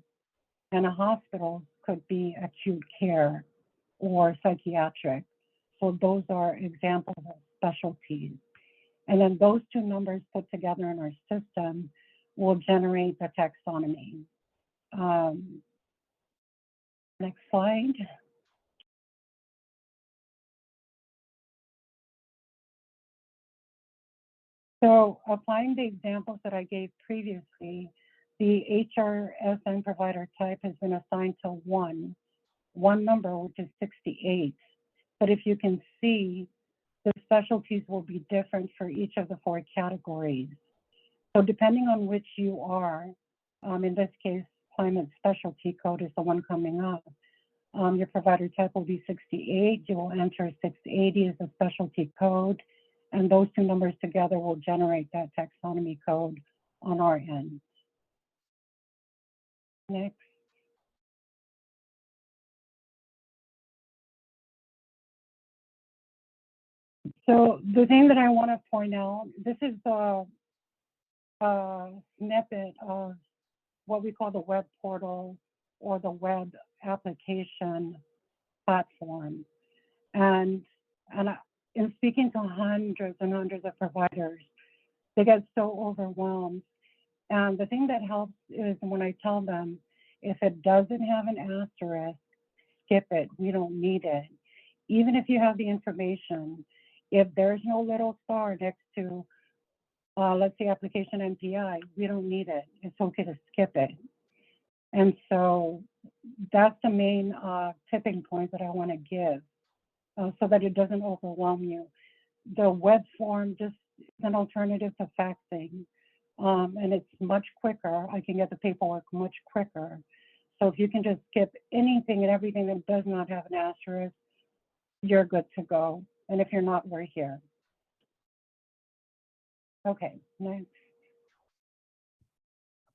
and a hospital could be acute care or psychiatric. So those are examples of specialties. And then those two numbers put together in our system will generate the taxonomy. Next slide. So applying the examples that I gave previously, the HRSN provider type has been assigned to one number, which is 68. But if you can see, the specialties will be different for each of the 4 categories. So depending on which you are, in this case, climate specialty code is the one coming up. Your provider type will be 68. You will enter 680 as a specialty code, and those two numbers together will generate that taxonomy code on our end. Next. So the thing that I want to point out, this is the snippet of what we call the web portal or the web application platform. And in speaking to hundreds and hundreds of providers, they get so overwhelmed. And the thing that helps is when I tell them, if it doesn't have an asterisk, skip it. We don't need it. Even if you have the information, if there's no little star next to, let's say, application MPI, we don't need it. It's okay to skip it. And so that's the main tipping point that I want to give so that it doesn't overwhelm you. The web form just is an alternative to faxing, and it's much quicker. I can get the paperwork much quicker. So if you can just skip anything and everything that does not have an asterisk, you're good to go. And if you're not, we're here. Okay, next.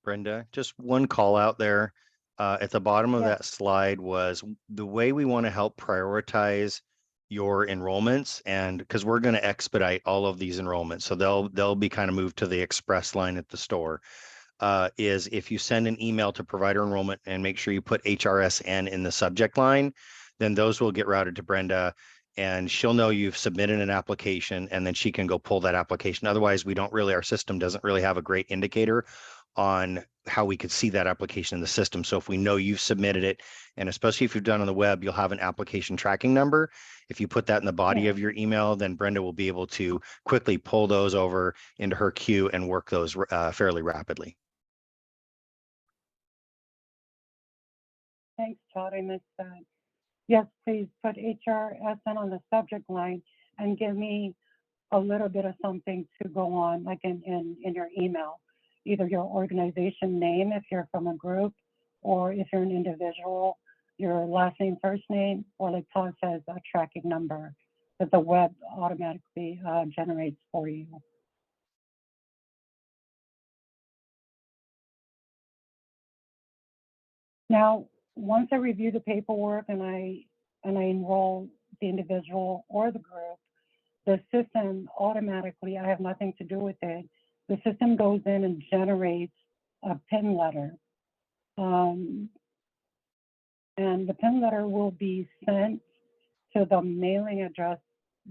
Brenda, just one call out there. At the bottom of that slide was the way we want to help prioritize your enrollments, and because we're going to expedite all of these enrollments, so they'll be kind of moved to the express line at the store. Is if you send an email to provider enrollment and make sure you put HRSN in the subject line, then those will get routed to Brenda, and she'll know you've submitted an application, and then she can go pull that application. Otherwise, our system doesn't really have a great indicator on how we could see that application in the system. So if we know you've submitted it, and especially if you've done on the web, you'll have an application tracking number. If you put that in the body of your email, then Brenda will be able to quickly pull those over into her queue and work those fairly rapidly. Thanks, Todd. I missed that. Yes, please put HRSN on the subject line and give me a little bit of something to go on, like in your email. Either your organization name if you're from a group, or if you're an individual, your last name, first name, or like Todd says, a tracking number that the web automatically generates for you. Now, once I review the paperwork and I enroll the individual or the group, the system automatically, I have nothing to do with it, the system goes in and generates a PIN letter. And the PIN letter will be sent to the mailing address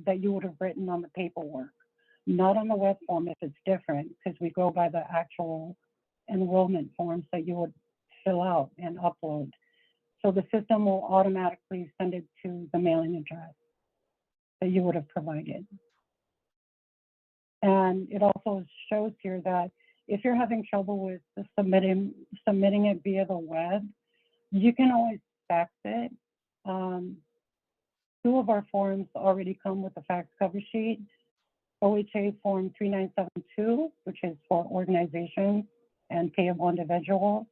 that you would have written on the paperwork, not on the web form if it's different, because we go by the actual enrollment forms that you would fill out and upload. So the system will automatically send it to the mailing address that you would have provided. And it also shows here that if you're having trouble with submitting it via the web, you can always fax it. 2 of our forms already come with a fax cover sheet. OHA form 3972, which is for organizations and payable individuals,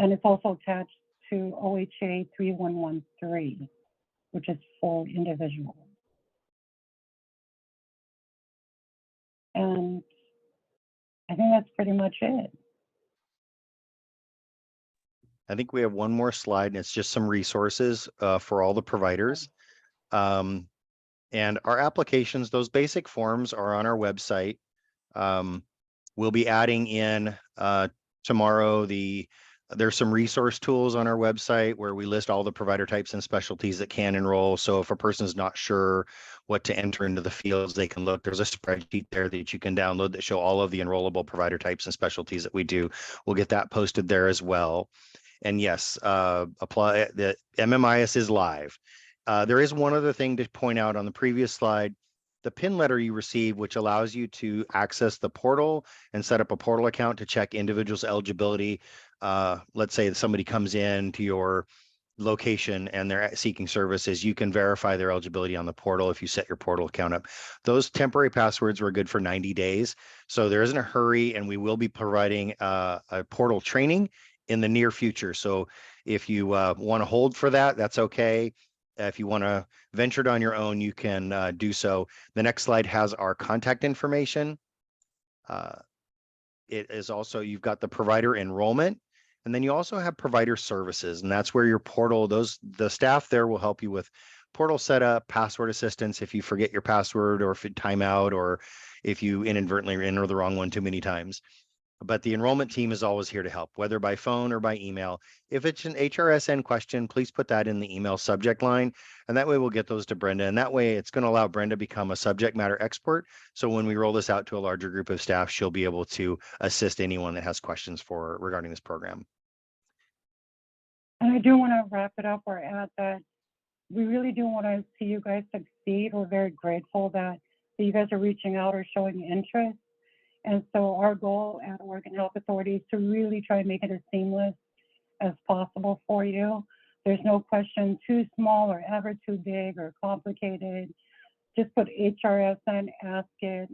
And it's also attached to OHA 3113, which is for individuals. And I think that's pretty much it. I think we have one more slide, and it's just some resources for all the providers. And our applications, those basic forms are on our website. We'll be adding in tomorrow there's some resource tools on our website where we list all the provider types and specialties that can enroll. So if a person's not sure what to enter into the fields, they can look. There's a spreadsheet there that you can download that show all of the enrollable provider types and specialties that we do. We'll get that posted there as well. And yes, apply. The MMIS is live. There is one other thing to point out on the previous slide. The PIN letter you receive, which allows you to access the portal and set up a portal account to check individuals' eligibility. Let's say that somebody comes in to your location and they're seeking services, you can verify their eligibility on the portal if you set your portal account up. Those temporary passwords were good for 90 days. So there isn't a hurry, and we will be providing a portal training in the near future. So if you want to hold for that, that's okay. If you want to venture it on your own, you can do so. The next slide has our contact information. It is also, you've got the provider enrollment, and then you also have provider services, and that's where your portal, the staff there will help you with portal setup, password assistance if you forget your password, or if you time out, or if you inadvertently enter the wrong one too many times. But the enrollment team is always here to help, whether by phone or by email. If it's an HRSN question, please put that in the email subject line, and that way we'll get those to Brenda. And that way it's going to allow Brenda to become a subject matter expert. So when we roll this out to a larger group of staff, she'll be able to assist anyone that has questions regarding this program. And I do want to wrap it up or add that we really do want to see you guys succeed. We're very grateful that you guys are reaching out or showing interest. And so our goal at Oregon Health Authority is to really try and make it as seamless as possible for you. There's no question too small or ever too big or complicated. Just put HRSN, ask it,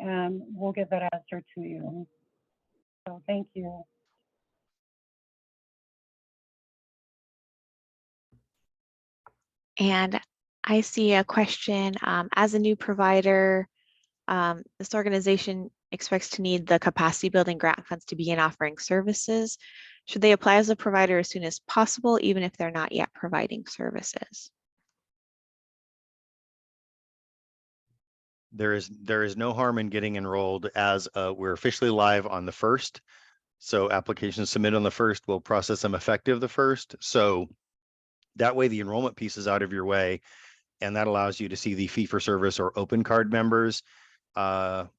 and we'll get that answer to you. So thank you. And I see a question, as a new provider, this organization expects to need the capacity building grant funds to begin offering services. Should they apply as a provider as soon as possible, even if they're not yet providing services? There is no harm in getting enrolled, as we're officially live on the 1st. So applications submitted on the 1st, we'll process them effective the 1st. So that way the enrollment piece is out of your way, and that allows you to see the fee for service or open card members.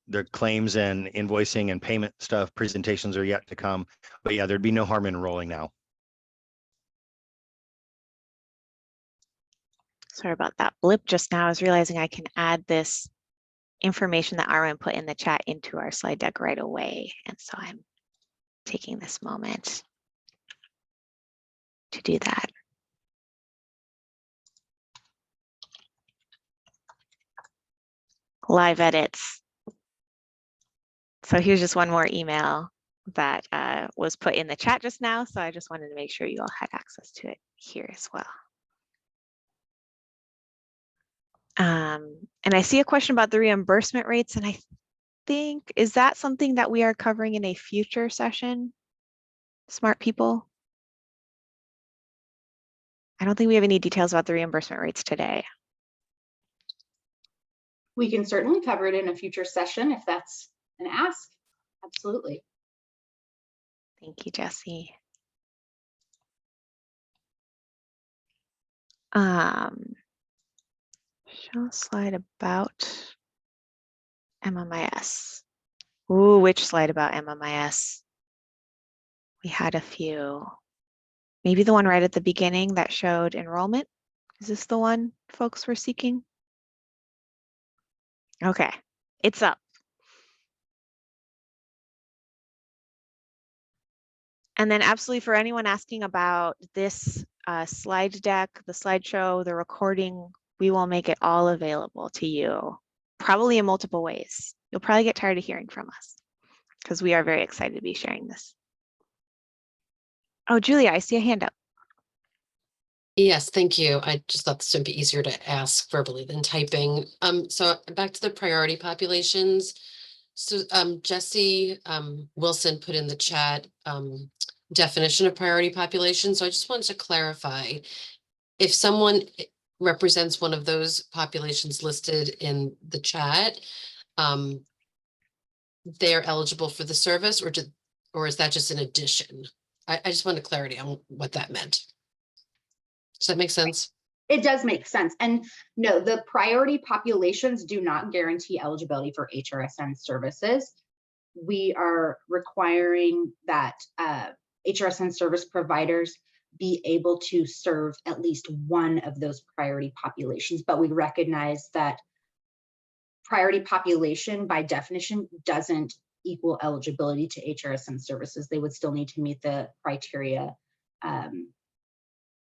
Their claims and invoicing and payment stuff presentations are yet to come, but yeah, there'd be no harm in enrolling now. Sorry about that blip just now. I was realizing I can add this information that Arwen put in the chat into our slide deck right away. And so I'm taking this moment to do that. Live edits. So here's just one more email that was put in the chat just now. So I just wanted to make sure you all had access to it here as well. And I see a question about the reimbursement rates, and I think, is that something that we are covering in a future session, smart people? I don't think we have any details about the reimbursement rates today. We can certainly cover it in a future session if that's an ask. Absolutely. Thank you, Jessie. Show slide about MMIS. Ooh, which slide about MMIS? We had a few. Maybe the one right at the beginning that showed enrollment. Is this the one folks were seeking? Okay, it's up. And then absolutely for anyone asking about this slide deck, the slideshow, the recording, we will make it all available to you, probably in multiple ways. You'll probably get tired of hearing from us because we are very excited to be sharing this. Oh, Julia, I see a hand up. Yes, thank you. I just thought this would be easier to ask verbally than typing. So back to the priority populations. So Jesse Wilson put in the chat definition of priority population. So I just wanted to clarify, if someone represents one of those populations listed in the chat, they're eligible for the service, or is that just an addition? I just wanted clarity on what that meant. Does that make sense? It does make sense. And no, the priority populations do not guarantee eligibility for HRSN services. We are requiring that HRSN service providers be able to serve at least one of those priority populations, but we recognize that priority population by definition doesn't equal eligibility to HRSN services. They would still need to meet the criteria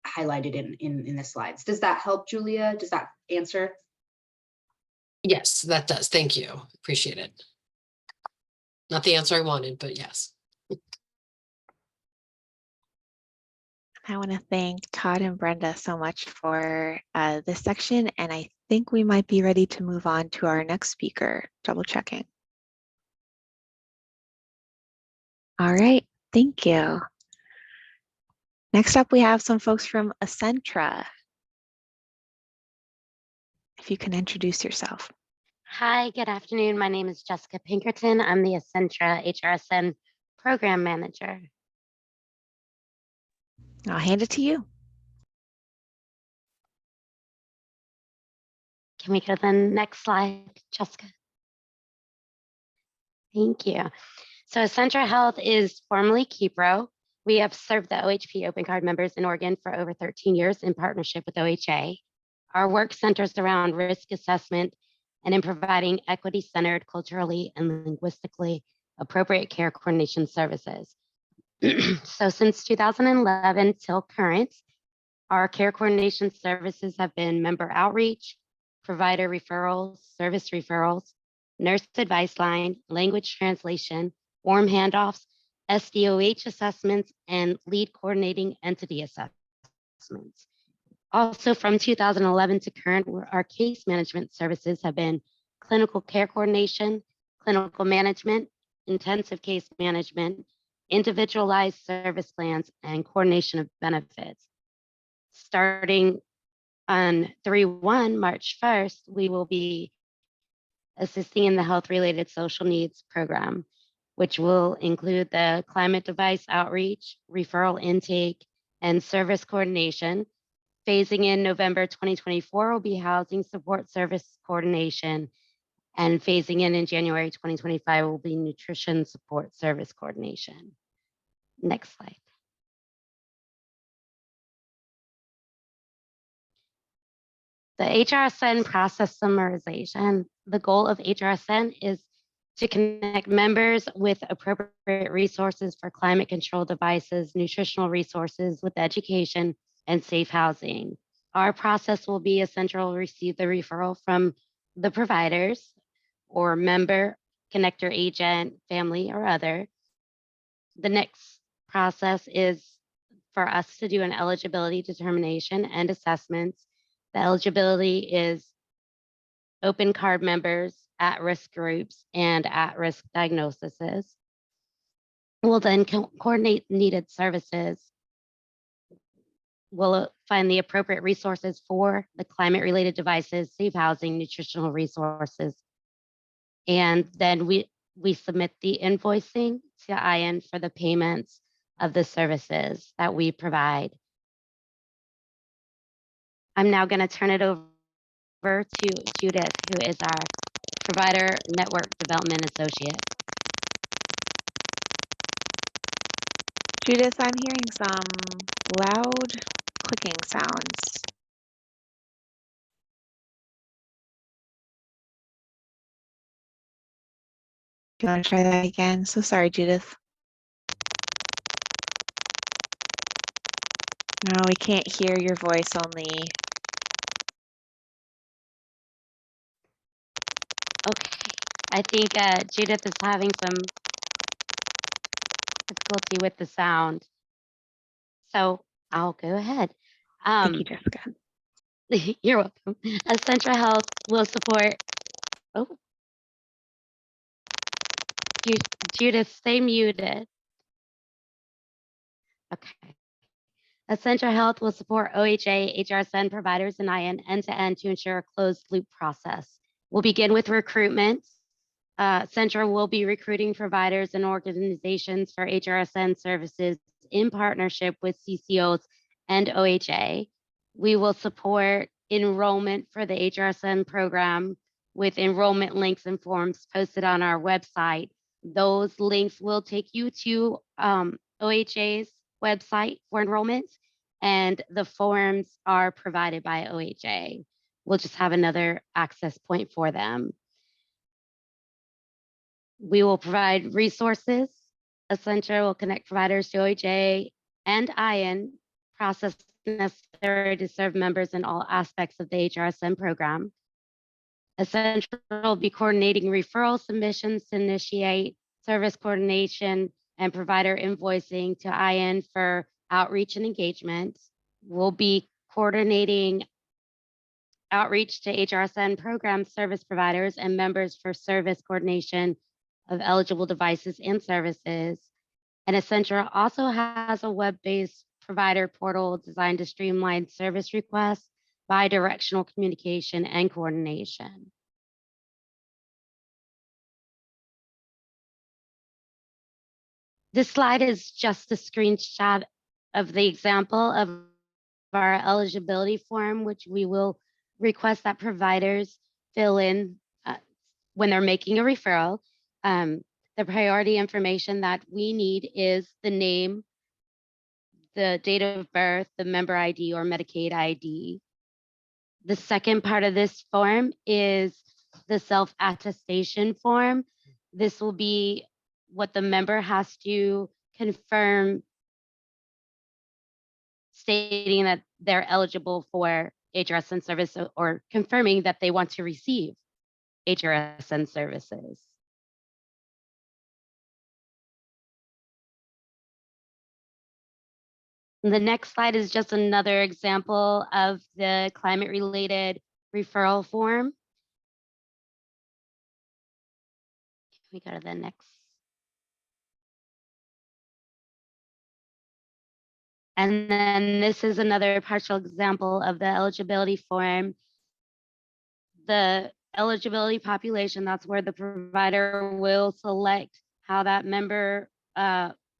highlighted in the slides. Does that help, Julia? Does that answer? Yes, that does. Thank you. Appreciate it. Not the answer I wanted, but yes. I want to thank Todd and Brenda so much for this section, and I think we might be ready to move on to our next speaker. Double checking. All right, thank you. Next up, we have some folks from Accentra. If you can introduce yourself. Hi, good afternoon. My name is Jessica Pinkerton. I'm the Accentra HRSN Program Manager. I'll hand it to you. Can we go to the next slide, Jessica? Thank you. So Accentra Health is formerly Kipro. We have served the OHP Open Card members in Oregon for over 13 years in partnership with OHA. Our work centers around risk assessment and in providing equity-centered, culturally and linguistically appropriate care coordination services. So since 2011 till current, our care coordination services have been member outreach, provider referrals, service referrals, nurse advice line, language translation, form handoffs, SDOH assessments, and lead coordinating entity assessments. Also from 2011 to current, our case management services have been clinical care coordination, clinical management, intensive case management, individualized service plans, and coordination of benefits. Starting on 3/1, March 1st, we will be assisting in the health-related social needs program, which will include the climate device outreach, referral intake, and service coordination. Phasing in November 2024 will be housing support service coordination, and phasing in January 2025 will be nutrition support service coordination. Next slide. The HRSN process summarization. The goal of HRSN is to connect members with appropriate resources for climate control devices, nutritional resources with education, and safe housing. Our process will be Accentra will receive the referral from the providers or member, connector agent, family, or other. The next process is for us to do an eligibility determination and assessments. The eligibility is open card members, at-risk groups, and at-risk diagnoses. We'll then coordinate needed services. We'll find the appropriate resources for the climate-related devices, safe housing, nutritional resources. And then we submit the invoicing to IN for the payments of the services that we provide. I'm now going to turn it over to Judith, who is our Provider Network Development Associate. Judith, I'm hearing some loud clicking sounds. Do you want to try that again? So sorry, Judith. No, we can't hear your voice only. Okay, I think Judith is having some difficulty with the sound. So I'll go ahead. Thank you, Jessica. You're welcome. Essentra Health will support. Oh, Judith, stay muted. Okay. Essentra Health will support OHA, HRSN providers, and IN end-to-end to ensure a closed loop process. We'll begin with recruitment. Essentra will be recruiting providers and organizations for HRSN services in partnership with CCOs and OHA. We will support enrollment for the HRSN program with enrollment links and forms posted on our website. Those links will take you to OHA's website for enrollment, and the forms are provided by OHA. We'll just have another access point for them. We will provide resources. Essentra will connect providers to OHA and IN, process necessary to serve members in all aspects of the HRSN program. Essentra will be coordinating referral submissions to initiate service coordination and provider invoicing to IN for outreach and engagement. We'll be coordinating outreach to HRSN program service providers and members for service coordination of eligible devices and services. And Essentra also has a web-based provider portal designed to streamline service requests, bi-directional communication, and coordination. This slide is just a screenshot of the example of our eligibility form, which we will request that providers fill in when they're making a referral. The priority information that we need is the name, the date of birth, the member ID or Medicaid ID. The second part of this form is the self-attestation form. This will be what the member has to confirm, stating that they're eligible for HRSN service or confirming that they want to receive HRSN services. The next slide is just another example of the climate-related referral form. Can we go to the next? And then this is another partial example of the eligibility form. The eligibility population, that's where the provider will select how that member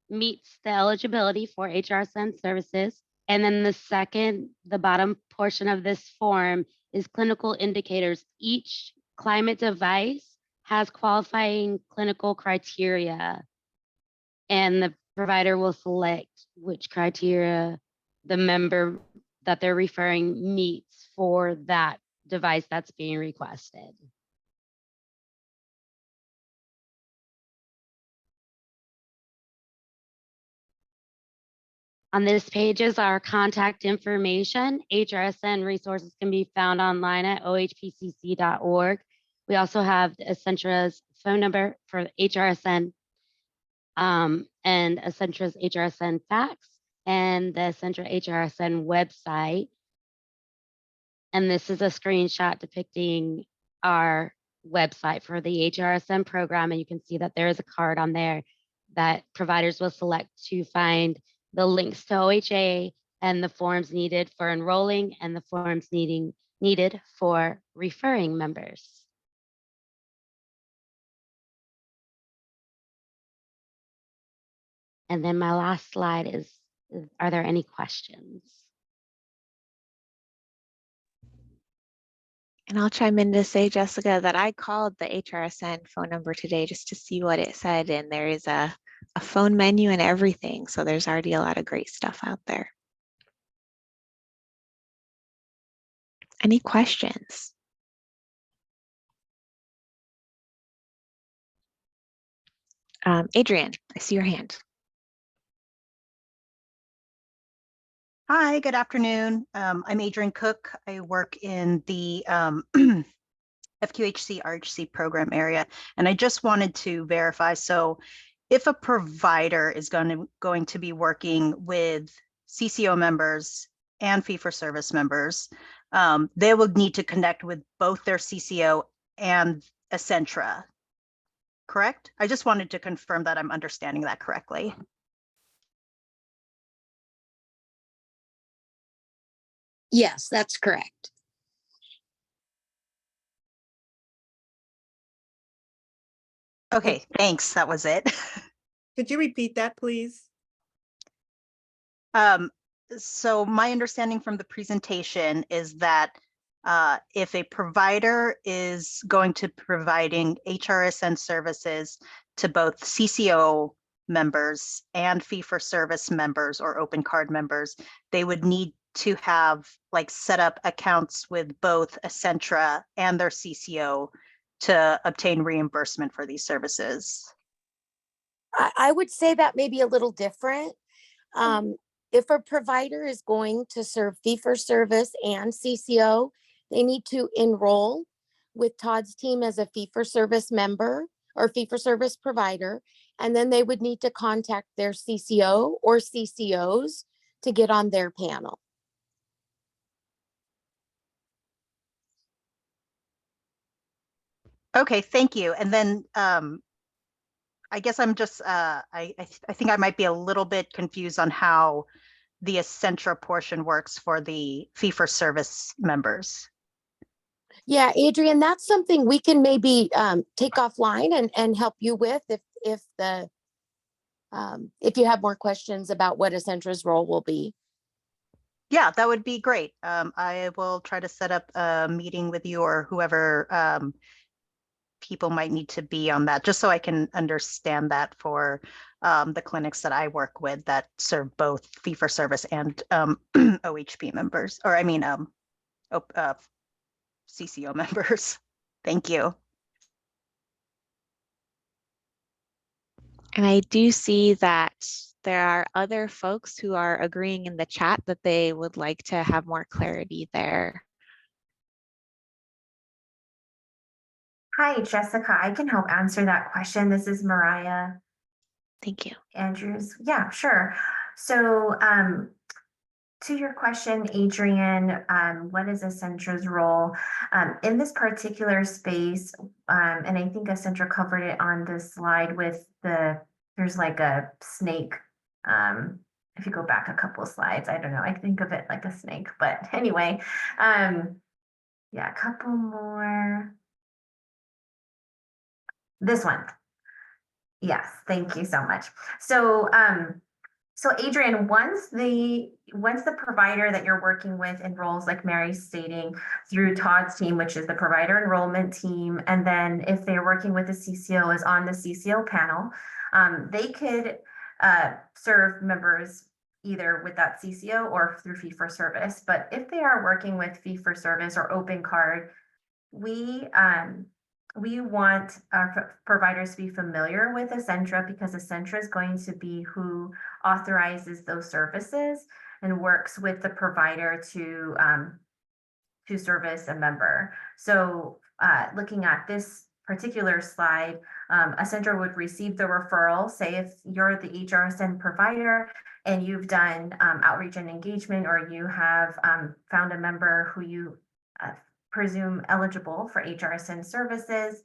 meets the eligibility for HRSN services. And then the bottom portion of this form is clinical indicators. Each climate device has qualifying clinical criteria, and the provider will select which criteria the member that they're referring meets for that device that's being requested. On this page is our contact information. HRSN resources can be found online at ohpcc.org. We also have Essentra's phone number for HRSN and Essentra's HRSN fax and the Essentra HRSN website. And this is a screenshot depicting our website for the HRSN program. And you can see that there is a card on there that providers will select to find the links to OHA and the forms needed for enrolling and the forms needed for referring members. And then my last slide is, are there any questions? And I'll chime in to say, Jessica, that I called the HRSN phone number today just to see what it said. And there is a phone menu and everything. So there's already a lot of great stuff out there. Any questions? Adrian, I see your hand. Hi, good afternoon. I'm Adrian Cook. I work in the FQHC RHC program area, and I just wanted to verify. So if a provider is going to be working with CCO members and fee-for-service members, they will need to connect with both their CCO and Essentra, correct? I just wanted to confirm that I'm understanding that correctly. Yes, that's correct. Okay, thanks. That was it. Could you repeat that, please? So my understanding from the presentation is that if a provider is going to providing HRSN services to both CCO members and fee-for-service members or open card members, they would need to have like set up accounts with both Essentra and their CCO to obtain reimbursement for these services. I would say that may be a little different. If a provider is going to serve fee-for-service and CCO, they need to enroll with Todd's team as a fee-for-service member or fee-for-service provider, and then they would need to contact their CCO or CCOs to get on their panel. Okay, thank you. And then I guess I'm just, I think I might be a little bit confused on how the Essentra portion works for the fee-for-service members. Yeah, Adrian, that's something we can maybe take offline and help you with if you have more questions about what Essentra's role will be. Yeah, that would be great. I will try to set up a meeting with you or whoever people might need to be on that, just so I can understand that for the clinics that I work with that serve both fee-for-service and OHP members, or I mean, CCO members. Thank you. And I do see that there are other folks who are agreeing in the chat that they would like to have more clarity there. Hi, Jessica. I can help answer that question. This is Mariah Thank you. Andrews. Yeah, sure. So to your question, Adrian, what is Essentra's role in this particular space? And I think Essentra covered it on this slide with there's like a snake. If you go back a couple of slides, I don't know, I think of it like a snake, but anyway, yeah, a couple more. This one. Yes, thank you so much. So, so Adrian, once the provider that you're working with enrolls, like Mary's stating, through Todd's team, which is the provider enrollment team, and then if they're working with the CCO is on the CCO panel, they could serve members either with that CCO or through fee-for-service. But if they are working with fee-for-service or open card, we want our providers to be familiar with Essentra, because Essentra is going to be who authorizes those services and works with the provider to service a member. So looking at this particular slide, Essentra would receive the referral. Say if you're the HRSN provider and you've done outreach and engagement, or you have found a member who you presume eligible for HRSN services,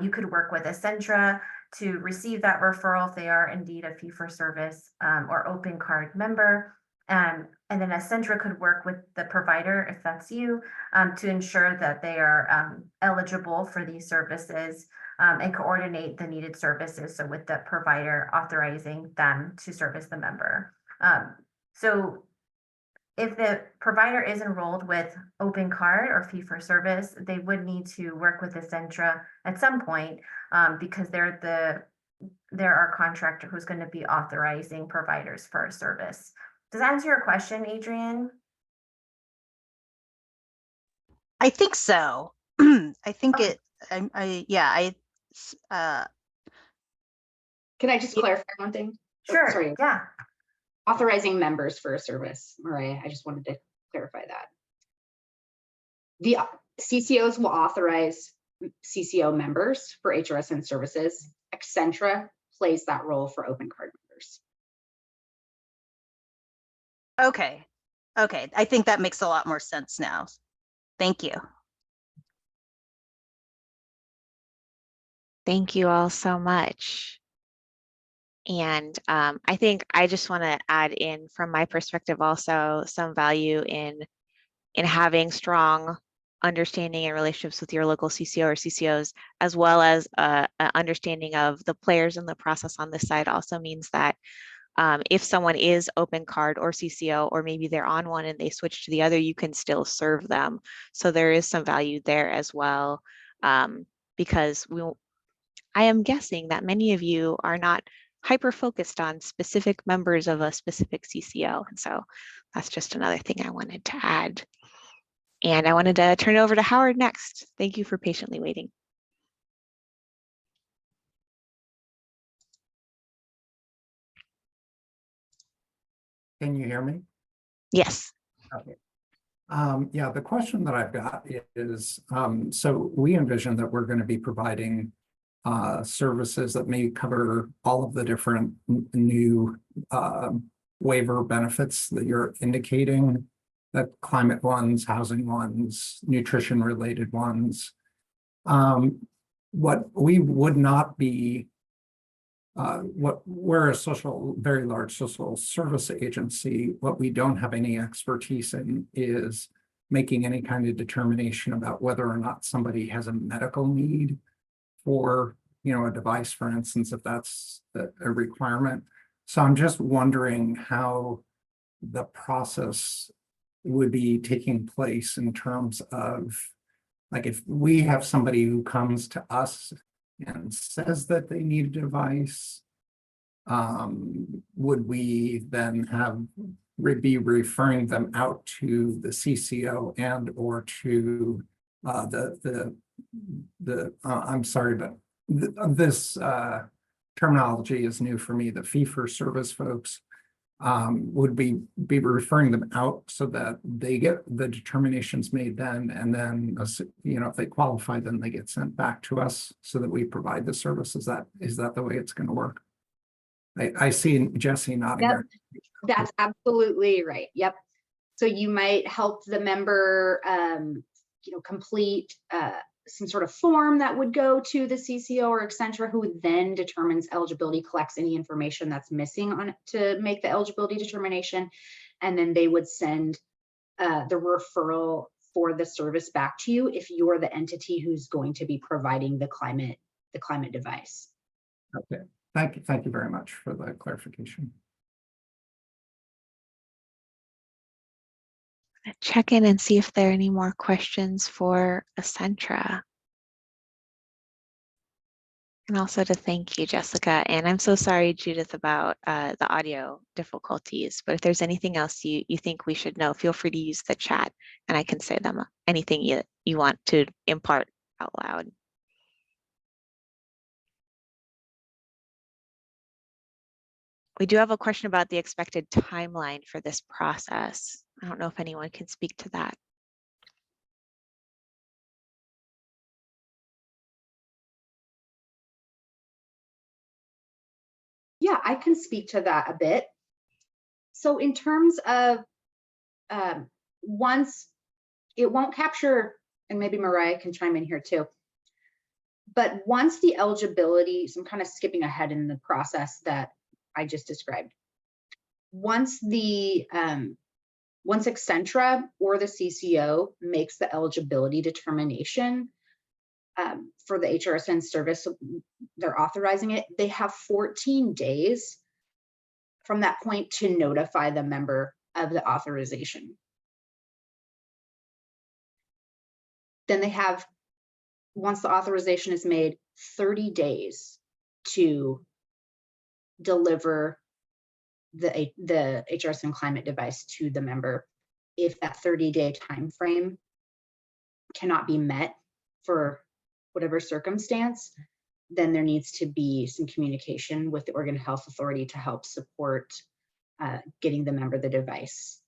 you could work with Essentra to receive that referral if they are indeed a fee-for-service or open card member. And then Essentra could work with the provider, if that's you, to ensure that they are eligible for these services and coordinate the needed services. So with the provider authorizing them to service the member. So if the provider is enrolled with open card or fee-for-service, they would need to work with Essentra at some point because they're our contractor who's going to be authorizing providers for a service. Does that answer your question, Adrian? I think so. I think Okay. Can I just clarify one thing? Sure. Sorry. Yeah. Authorizing members for a service, Mariah, I just wanted to clarify that. The CCOs will authorize CCO members for HRSN services. Essentra plays that role for open card members. Okay. Okay. I think that makes a lot more sense now. Thank you. Thank you all so much. And I think I just want to add in from my perspective also some value in having strong understanding and relationships with your local CCO or CCOs, as well as a understanding of the players in the process on this side also means that if someone is open card or CCO, or maybe they're on one and they switch to the other, you can still serve them. So there is some value there as well, because I am guessing that many of you are not hyper focused on specific members of a specific CCO. And so that's just another thing I wanted to add. And I wanted to turn it over to Howard next. Thank you for patiently waiting. Can you hear me? Yes. Okay. Yeah, the question that I've got is, so we envision that we're going to be providing services that may cover all of the different new waiver benefits that you're indicating, that climate ones, housing ones, nutrition related ones. What we would not be, we're a very large social service agency. What we don't have any expertise in is making any kind of determination about whether or not somebody has a medical need for, a device, for instance, if that's a requirement. So I'm just wondering how the process would be taking place in terms of, like, if we have somebody who comes to us and says that they need a device, would we then be referring them out to the CCO and or to I'm sorry, but this terminology is new for me, the fee-for-service folks. Would we be referring them out so that they get the determinations made then, and then, if they qualify, then they get sent back to us so that we provide the service? Is that the way it's going to work? I see Jesse nodding. Yep, that's absolutely right. Yep. So you might help the member, complete some sort of form that would go to the CCO or Accenture, who then determines eligibility, collects any information that's missing on it to make the eligibility determination, and then they would send the referral for the service back to you if you're the entity who's going to be providing the climate device. Okay, thank you very much for the clarification. Check in and see if there are any more questions for Accenture. And also to thank you, Jessica. And I'm so sorry, Judith, about the audio difficulties. But if there's anything else you think we should know, feel free to use the chat and I can say them anything you want to impart out loud. We do have a question about the expected timeline for this process. I don't know if anyone can speak to that. Yeah, I can speak to that a bit. So in terms of once it won't capture, and maybe Mariah can chime in here too, but once the eligibility, so I'm kind of skipping ahead in the process that I just described. Once Accenture or the CCO makes the eligibility determination for the HRSN service, so they're authorizing it, they have 14 days from that point to notify the member of the authorization. Then they have, once the authorization is made, 30 days to deliver the HRSN climate device to the member. If that 30-day time frame cannot be met for whatever circumstance, then there needs to be some communication with the Oregon Health Authority to help support getting the member the device.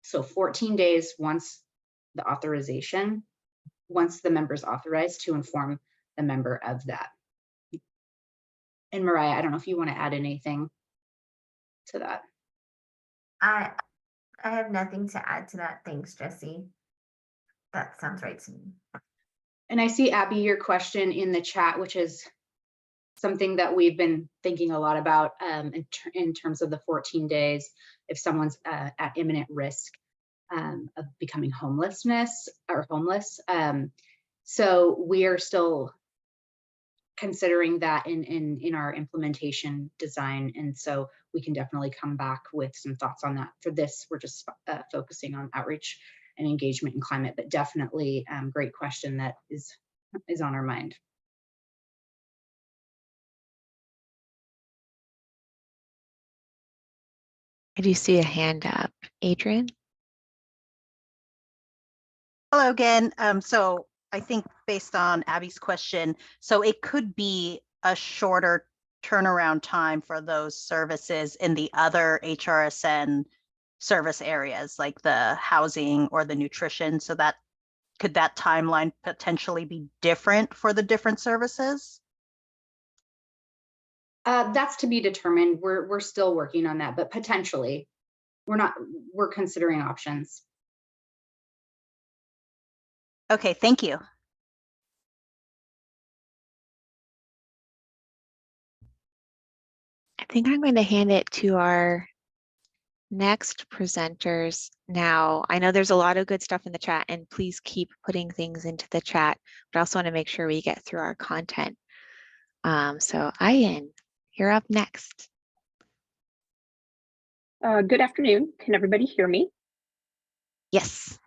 So 14 days once the member's authorized, to inform the member of that. And Mariah, I don't know if you want to add anything to that. I have nothing to add to that. Thanks, Jesse. That sounds right to me. And I see, Abby, your question in the chat, which is something that we've been thinking a lot about in terms of the 14 days if someone's at imminent risk of becoming homeless. So we are still considering that in our implementation design, and so we can definitely come back with some thoughts on that. For this, we're just focusing on outreach and engagement and climate, but definitely great question that is on our mind. I do see a hand up. Adrian? Hello again. So I think based on Abby's question, so it could be a shorter turnaround time for those services in the other HRSN service areas, like the housing or the nutrition. So that could that timeline potentially be different for the different services? That's to be determined. We're still working on that, but potentially we're considering options. Okay, thank you. I think I'm going to hand it to our next presenters now. I know there's a lot of good stuff in the chat, and please keep putting things into the chat, but I also want to make sure we get through our content. So Ian, you're up next. Good afternoon. Can everybody hear me? Yes.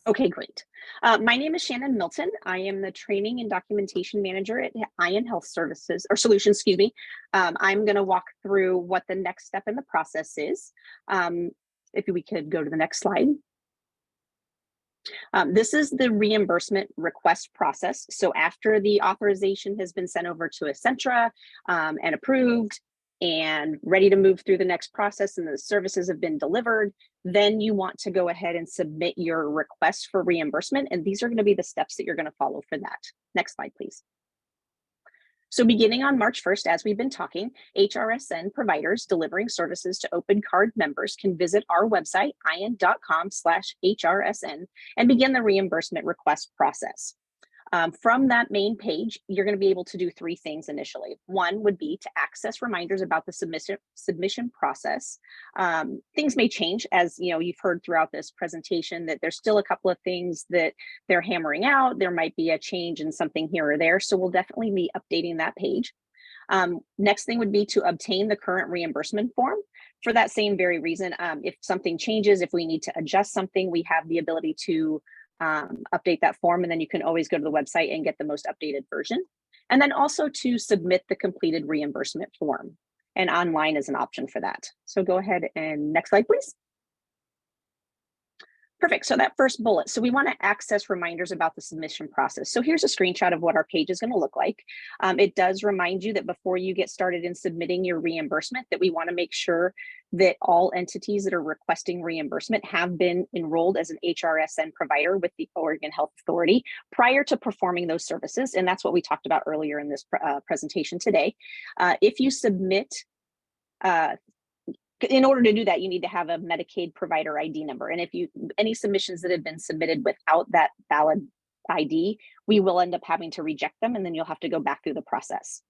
Okay, great. My name is Shannon Milton. I am the Training and Documentation Manager at Ion Health Services, or Solutions, excuse me. I'm going to walk through what the next step in the process is. If we could go to the next slide. This is the reimbursement request process. So after the authorization has been sent over to Essentra and approved and ready to move through the next process and the services have been delivered, then you want to go ahead and submit your request for reimbursement. And these are going to be the steps that you're going to follow for that. Next slide, please. So beginning on March 1st, as we've been talking, HRSN providers delivering services to open card members can visit our website, ion.com/HRSN, and begin the reimbursement request process. From that main page, you're going to be able to do three things initially. One would be to access reminders about the submission process. Things may change, as you've heard throughout this presentation, that there's still a couple of things that they're hammering out. There might be a change in something here or there, so we'll definitely be updating that page. Next thing would be to obtain the current reimbursement form. For that same very reason, if something changes, if we need to adjust something, we have the ability to update that form, and then you can always go to the website and get the most updated version. And then also to submit the completed reimbursement form, and online is an option for that. So go ahead and next slide, please. Perfect. So that first bullet. So we want to access reminders about the submission process. So here's a screenshot of what our page is going to look like. It does remind you that before you get started in submitting your reimbursement, that we want to make sure that all entities that are requesting reimbursement have been enrolled as an HRSN provider with the Oregon Health Authority prior to performing those services. And that's what we talked about earlier in this presentation today. If you submit in order to do that, you need to have a Medicaid provider ID number. And if any submissions that have been submitted without that valid ID, we will end up having to reject them, and then you'll have to go back through the process.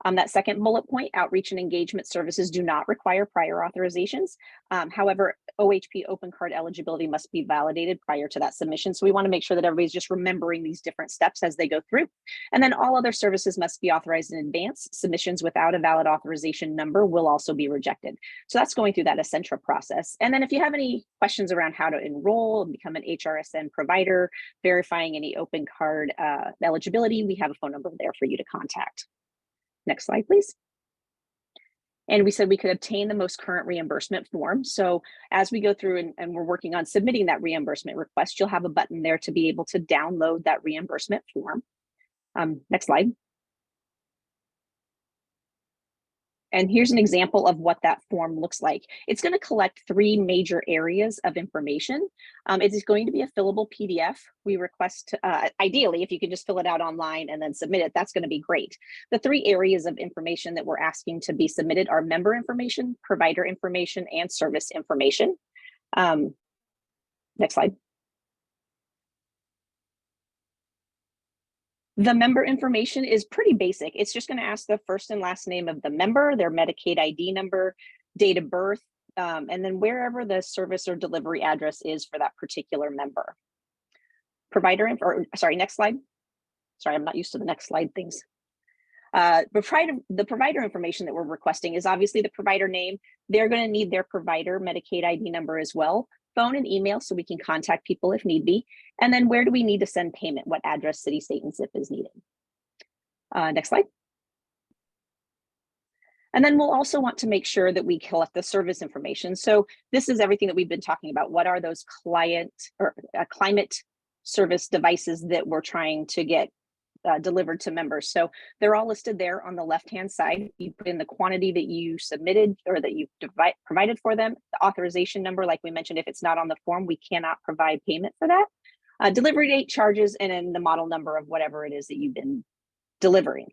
That second bullet point, outreach and engagement services do not require prior authorizations. However, OHP open card eligibility must be validated prior to that submission. So we want to make sure that everybody's just remembering these different steps as they go through. And then all other services must be authorized in advance. Submissions without a valid authorization number will also be rejected. So that's going through that Essentra process. And then if you have any questions around how to enroll and become an HRSN provider, verifying any open card eligibility, we have a phone number there for you to contact. Next slide, please. And we said we could obtain the most current reimbursement form. So as we go through and we're working on submitting that reimbursement request, you'll have a button there to be able to download that reimbursement form. Next slide. And here's an example of what that form looks like. It's going to collect 3 major areas of information. It is going to be a fillable PDF. We request, ideally, if you could just fill it out online and then submit it, that's going to be great. The 3 areas of information that we're asking to be submitted are member information, provider information, and service information. Next slide. The member information is pretty basic. It's just going to ask the first and last name of the member, their Medicaid ID number, date of birth, and then wherever the service or delivery address is for that particular member. Next slide. Sorry, I'm not used to the next slide things. The provider information that we're requesting is obviously the provider name. They're going to need their provider Medicaid ID number as well, phone and email so we can contact people if need be. And then where do we need to send payment? What address, city, state, and zip is needed? Next slide. And then we'll also want to make sure that we collect the service information. So this is everything that we've been talking about. What are those climate service devices that we're trying to get delivered to members? So they're all listed there on the left-hand side. You put in the quantity that you submitted or that you provided for them, the authorization number, like we mentioned, if it's not on the form, we cannot provide payment for that. Delivery date, charges, and then the model number of whatever it is that you've been delivering.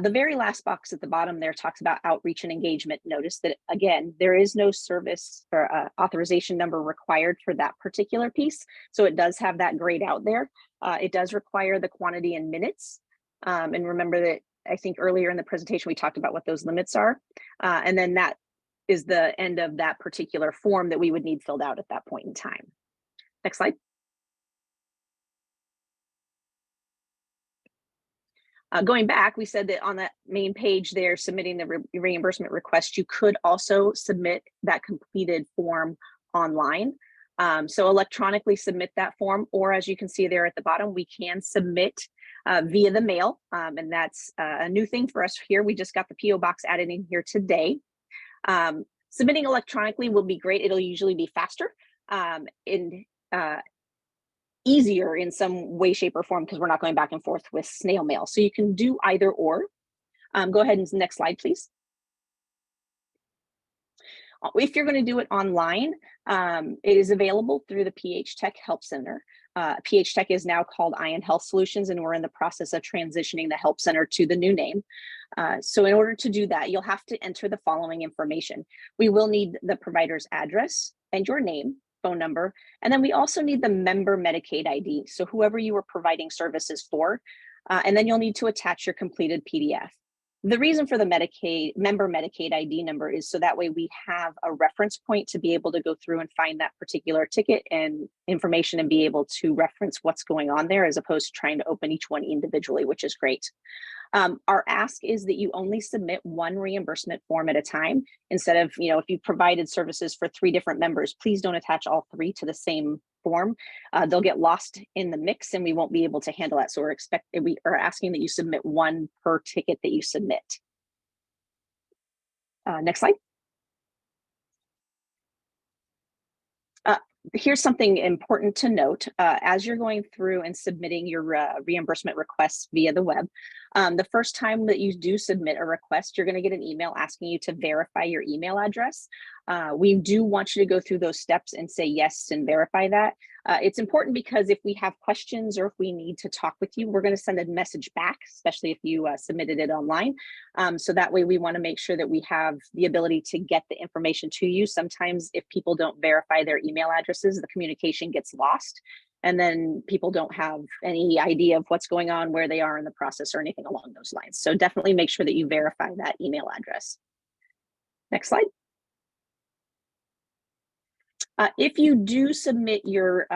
The very last box at the bottom there talks about outreach and engagement. Notice that, again, there is no service or authorization number required for that particular piece. So it does have that grayed out there. It does require the quantity in minutes. And remember that I think earlier in the presentation, we talked about what those limits are. And then that is the end of that particular form that we would need filled out at that point in time. Next slide. Going back, we said that on that main page there, submitting the reimbursement request, you could also submit that completed form online. So electronically submit that form, or as you can see there at the bottom, we can submit via the mail. And that's a new thing for us here. We just got the PO box added in here today. Submitting electronically will be great. It'll usually be faster easier in some way, shape, or form because we're not going back and forth with snail mail. So you can do either or. Go ahead and next slide, please. If you're going to do it online, it is available through the PH Tech Help Center. PH Tech is now called Ion Health Solutions, and we're in the process of transitioning the Help Center to the new name. So in order to do that, you'll have to enter the following information. We will need the provider's address and your name, phone number, and then we also need the member Medicaid ID, so whoever you were providing services for, and then you'll need to attach your completed PDF. The reason for the member Medicaid ID number is so that way we have a reference point to be able to go through and find that particular ticket and information and be able to reference what's going on there as opposed to trying to open each one individually, which is great. Our ask is that you only submit one reimbursement form at a time. Instead of, if you provided services for 3 different members, please don't attach all 3 to the same form. They'll get lost in the mix and we won't be able to handle that. So we are asking that you submit 1 per ticket that you submit. Next slide. Here's something important to note. As you're going through and submitting your reimbursement requests via the web, the first time that you do submit a request, you're going to get an email asking you to verify your email address. We do want you to go through those steps and say yes and verify that. It's important because if we have questions or if we need to talk with you, we're going to send a message back, especially if you submitted it online. So that way we want to make sure that we have the ability to get the information to you. Sometimes if people don't verify their email addresses, the communication gets lost. And then people don't have any idea of what's going on, where they are in the process or anything along those lines. So definitely make sure that you verify that email address. Next slide. If you do submit your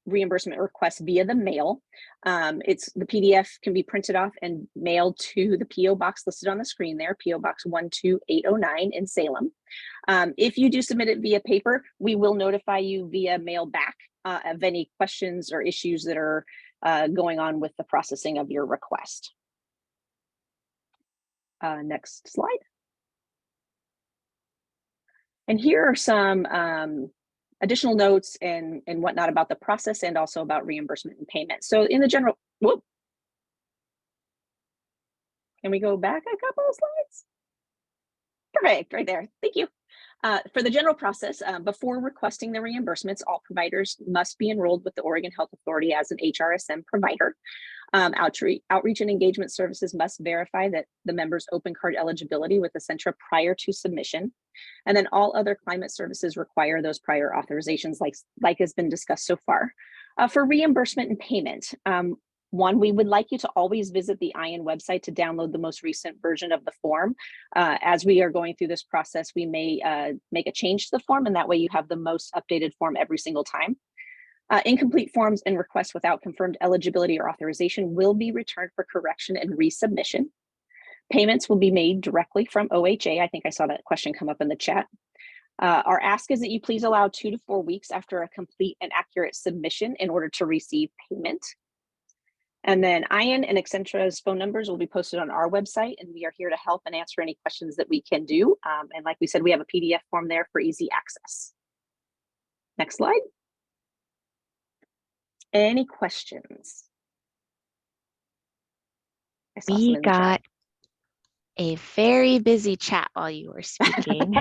reimbursement request via the mail, the PDF can be printed off and mailed to the PO box listed on the screen there, PO Box 12809 in Salem. If you do submit it via paper, we will notify you via mail back of any questions or issues that are going on with the processing of your request. Next slide. And here are some additional notes and whatnot about the process and also about reimbursement and payment. So in the general, whoop. Can we go back a couple of slides? Perfect, right there. Thank you. For the general process, before requesting the reimbursements, all providers must be enrolled with the Oregon Health Authority as an HRSN provider. Outreach and engagement services must verify that the member's open card eligibility with Essentra prior to submission. And then all other climate services require those prior authorizations like has been discussed so far. For reimbursement and payment, one, we would like you to always visit the IN website to download the most recent version of the form. As we are going through this process, we may make a change to the form, and that way you have the most updated form every single time. Incomplete forms and requests without confirmed eligibility or authorization will be returned for correction and resubmission. Payments will be made directly from OHA. I think I saw that question come up in the chat. Our ask is that you please allow 2 to 4 weeks after a complete and accurate submission in order to receive payment. And then IN and Accentra's phone numbers will be posted on our website, and we are here to help and answer any questions that we can do. And like we said, we have a PDF form there for easy access. Next slide. Any questions? We got a very busy chat while you were speaking,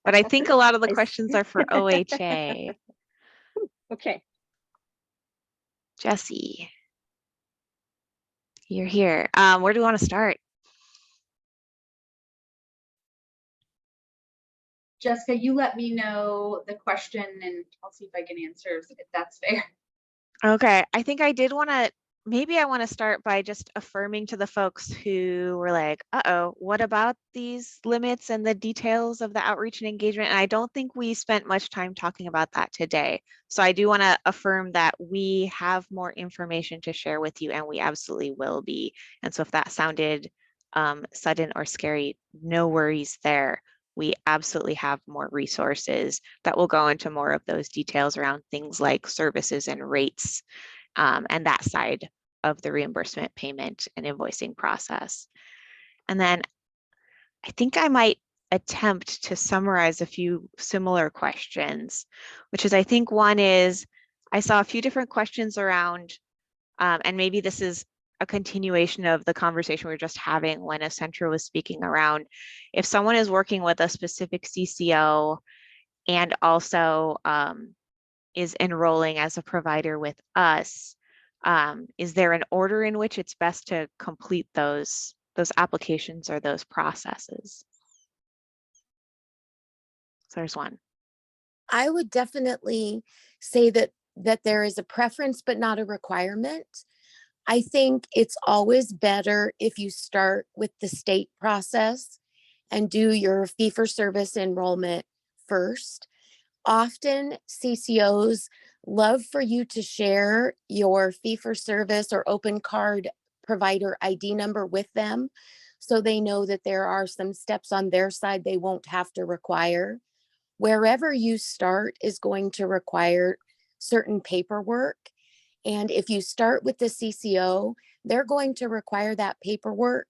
but I think a lot of the questions are for OHA. Okay. Jesse, you're here. Where do we want to start? Jessica, you let me know the question and I'll see if I can answer if that's fair. Okay, I think I did want to, maybe I want to start by just affirming to the folks who were like, uh-oh, what about these limits and the details of the outreach and engagement? And I don't think we spent much time talking about that today. So I do want to affirm that we have more information to share with you, and we absolutely will be. And so if that sounded sudden or scary, no worries there. We absolutely have more resources that will go into more of those details around things like services and rates, and that side of the reimbursement, payment, and invoicing process. And then I think I might attempt to summarize a few similar questions, which is, I think one is, I saw a few different questions around, and maybe this is a continuation of the conversation we were just having when Essentra was speaking around, if someone is working with a specific CCO and also is enrolling as a provider with us, is there an order in which it's best to complete those applications or those processes? So there's one. I would definitely say that there is a preference, but not a requirement. I think it's always better if you start with the state process and do your fee-for-service enrollment first. Often CCOs love for you to share your fee-for-service or open card provider ID number with them, so they know that there are some steps on their side they won't have to require. Wherever you start is going to require certain paperwork. And if you start with the CCO, they're going to require that paperwork,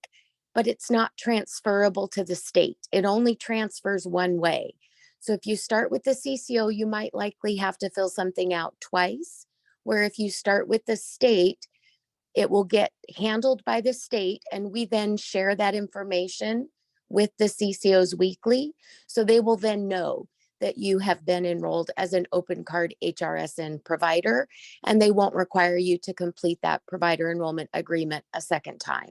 but it's not transferable to the state. It only transfers one way. So if you start with the CCO, you might likely have to fill something out twice, where if you start with the state, it will get handled by the state, and we then share that information with the CCOs weekly. So they will then know that you have been enrolled as an open card HRSN provider, and they won't require you to complete that provider enrollment agreement a second time.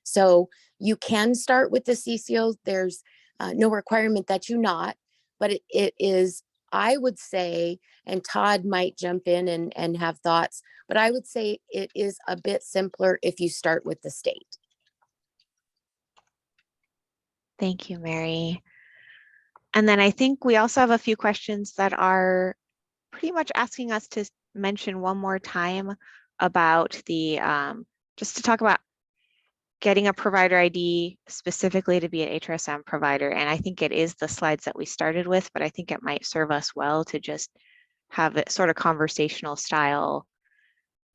So you can start with the CCO. There's no requirement that you not, but it is, I would say, and Todd might jump in and have thoughts, but I would say it is a bit simpler if you start with the state. Thank you, Mary. And then I think we also have a few questions that are pretty much asking us to mention one more time about the, just to talk about getting a provider ID specifically to be an HRSN provider. And I think it is the slides that we started with, but I think it might serve us well to just have it sort of conversational style.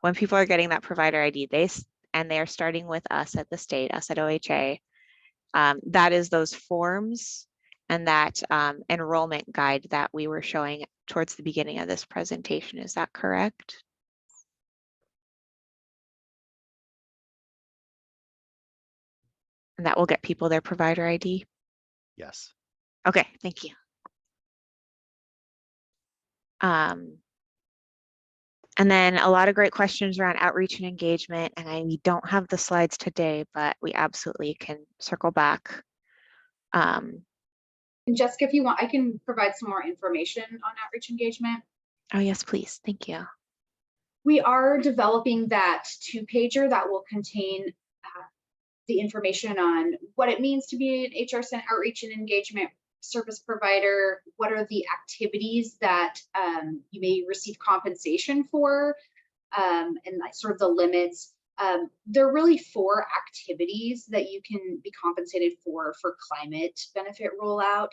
When people are getting that provider ID, they are starting with us at the state, us at OHA, that is those forms and that enrollment guide that we were showing towards the beginning of this presentation. Is that correct? And that will get people their provider ID. Yes. Okay, thank you. And then a lot of great questions around outreach and engagement. And we don't have the slides today, but we absolutely can circle back. And Jessica, if you want, I can provide some more information on outreach engagement. Oh, yes, please. Thank you. We are developing that 2-pager that will contain the information on what it means to be an HRSN outreach and engagement service provider, what are the activities that you may receive compensation for, and like sort of the limits. There are really 4 activities that you can be compensated for climate benefit rollout.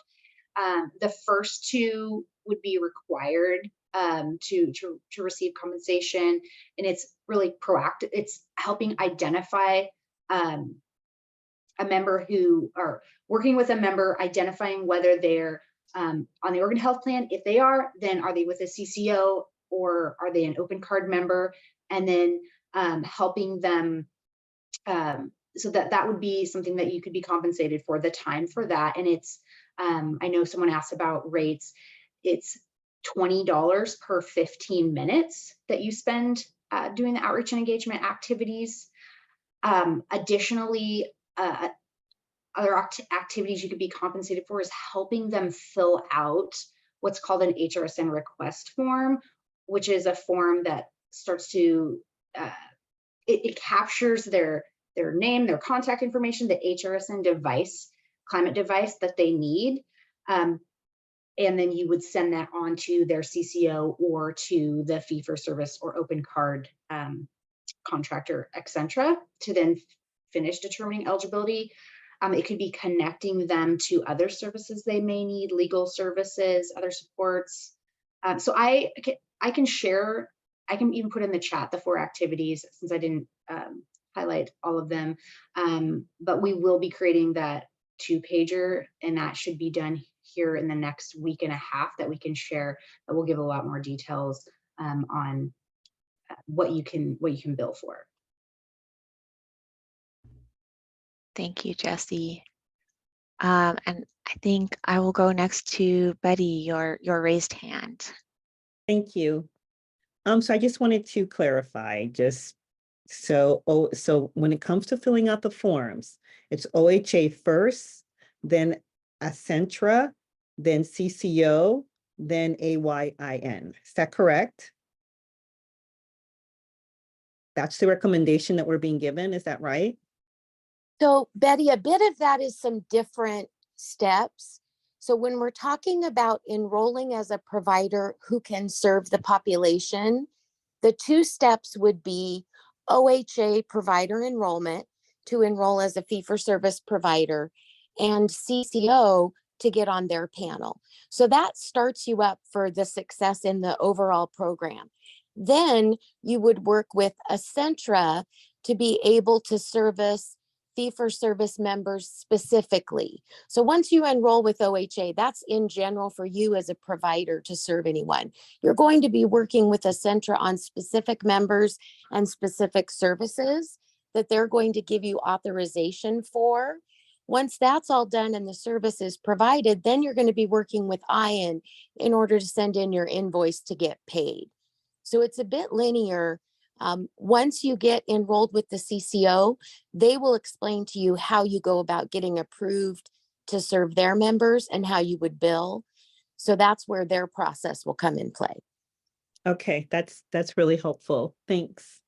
The first 2 would be required to receive compensation, and it's really proactive. It's helping identify a member who are working with a member, identifying whether they're on the Oregon Health Plan. If they are, then are they with a CCO or are they an open card member? And then helping them, so that would be something that you could be compensated for, the time for that. And it's, I know someone asked about rates. It's $20 per 15 minutes that you spend doing the outreach and engagement activities. Additionally, other activities you could be compensated for is helping them fill out what's called an HRSN request form, which is a form that starts to, it captures their name, their contact information, the HRSN device, climate device that they need. And then you would send that on to their CCO or to the fee-for-service or open card contractor, etc., to then finish determining eligibility. It could be connecting them to other services they may need, legal services, other supports. So I can share, I can even put in the chat the 4 activities, since I didn't highlight all of them. But we will be creating that 2-pager, and that should be done here in the next week and a half, that we can share, that will give a lot more details on what you can bill for. Thank you, Jessie. And I think I will go next to Betty, your raised hand. Thank you. So I just wanted to clarify, so when it comes to filling out the forms, it's OHA first, then Accentra, then CCO, then AYIN. Is that correct? That's the recommendation that we're being given, is that right? So Betty, a bit of that is some different steps. So when we're talking about enrolling as a provider who can serve the population, the 2 steps would be OHA provider enrollment to enroll as a fee-for-service provider, and CCO to get on their panel. So that starts you up for the success in the overall program. Then you would work with Accentra to be able to service fee-for-service members specifically. So once you enroll with OHA, that's in general for you as a provider to serve anyone. You're going to be working with Accentra on specific members and specific services that they're going to give you authorization for. Once that's all done and the service is provided, then you're going to be working with IN in order to send in your invoice to get paid. So it's a bit linear. Once you get enrolled with the CCO, they will explain to you how you go about getting approved to serve their members and how you would bill. So that's where their process will come in play. Okay, that's really helpful. Thanks.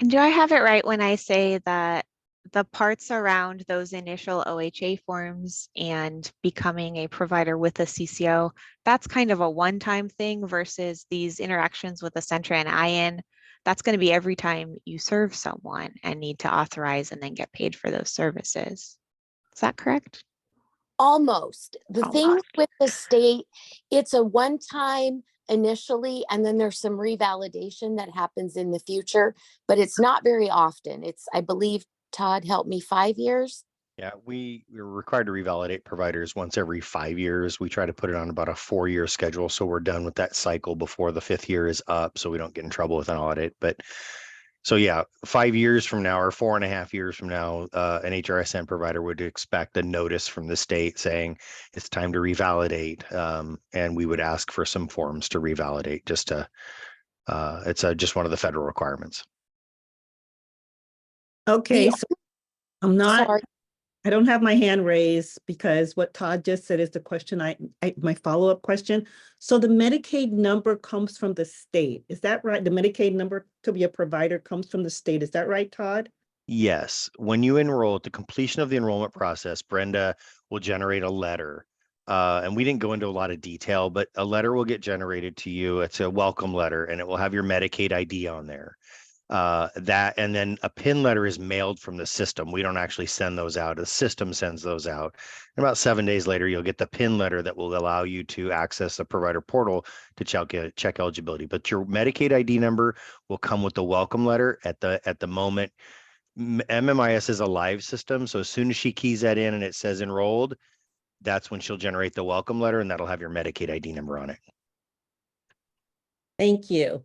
And do I have it right when I say that the parts around those initial OHA forms and becoming a provider with a CCO, that's kind of a one-time thing versus these interactions with Accentra and IN? That's going to be every time you serve someone and need to authorize and then get paid for those services. Is that correct? Almost. The thing Almost. with the state, it's a one-time initially, and then there's some revalidation that happens in the future, but it's not very often. It's, I believe, Todd, help me, 5 years? Yeah, we're required to revalidate providers once every 5 years. We try to put it on about a 4-year schedule, so we're done with that cycle before the 5th year is up, so we don't get in trouble with an audit. But So yeah, 5 years from now or 4.5 years from now, an HRSN provider would expect a notice from the state saying it's time to revalidate. And we would ask for some forms to revalidate just to, it's just one of the federal requirements. Okay, so I'm not, Sorry. I don't have my hand raised because what Todd just said is the question my follow-up question. So the Medicaid number comes from the state. Is that right? The Medicaid number to be a provider comes from the state. Is that right, Todd? Yes, when you enroll at the completion of the enrollment process, Brenda will generate a letter. And we didn't go into a lot of detail, but a letter will get generated to you. It's a welcome letter and it will have your Medicaid ID on there. And then a PIN letter is mailed from the system. We don't actually send those out. The system sends those out. And about 7 days later, you'll get the PIN letter that will allow you to access the provider portal to check eligibility. But your Medicaid ID number will come with the welcome letter at the moment. MMIS is a live system. So as soon as she keys that in and it says enrolled, that's when she'll generate the welcome letter and that'll have your Medicaid ID number on it. Thank you.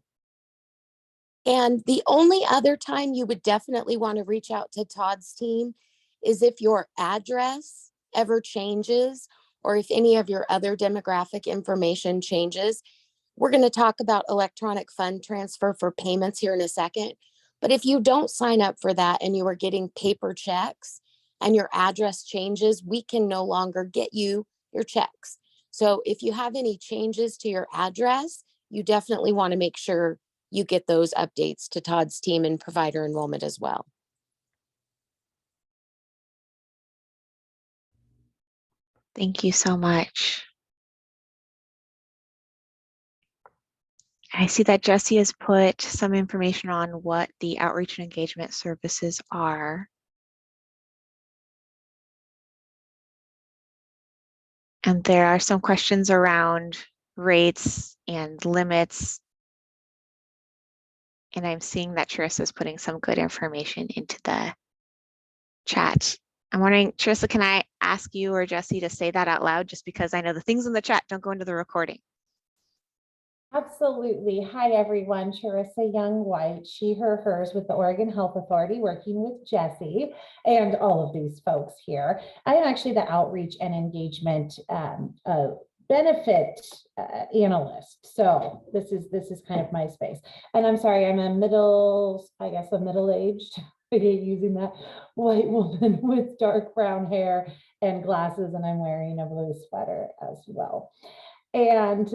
And the only other time you would definitely want to reach out to Todd's team is if your address ever changes or if any of your other demographic information changes. We're going to talk about electronic fund transfer for payments here in a second. But if you don't sign up for that and you are getting paper checks and your address changes, we can no longer get you your checks. So if you have any changes to your address, you definitely want to make sure you get those updates to Todd's team and provider enrollment as well. Thank you so much. I see that Jesse has put some information on what the outreach and engagement services are. And there are some questions around rates and limits. And I'm seeing that Charissa is putting some good information into the chat. I'm wondering, Charissa, can I ask you or Jesse to say that out loud just because I know the things in the chat don't go into the recording. Absolutely. Hi, everyone. Charissa Young-White, she, her, hers with the Oregon Health Authority, working with Jesse and all of these folks here. I am actually the outreach and engagement benefit analyst. So this is kind of my space. And I'm sorry, I'm a middle-aged, I hate using that, white woman with dark brown hair and glasses, and I'm wearing a blue sweater as well. And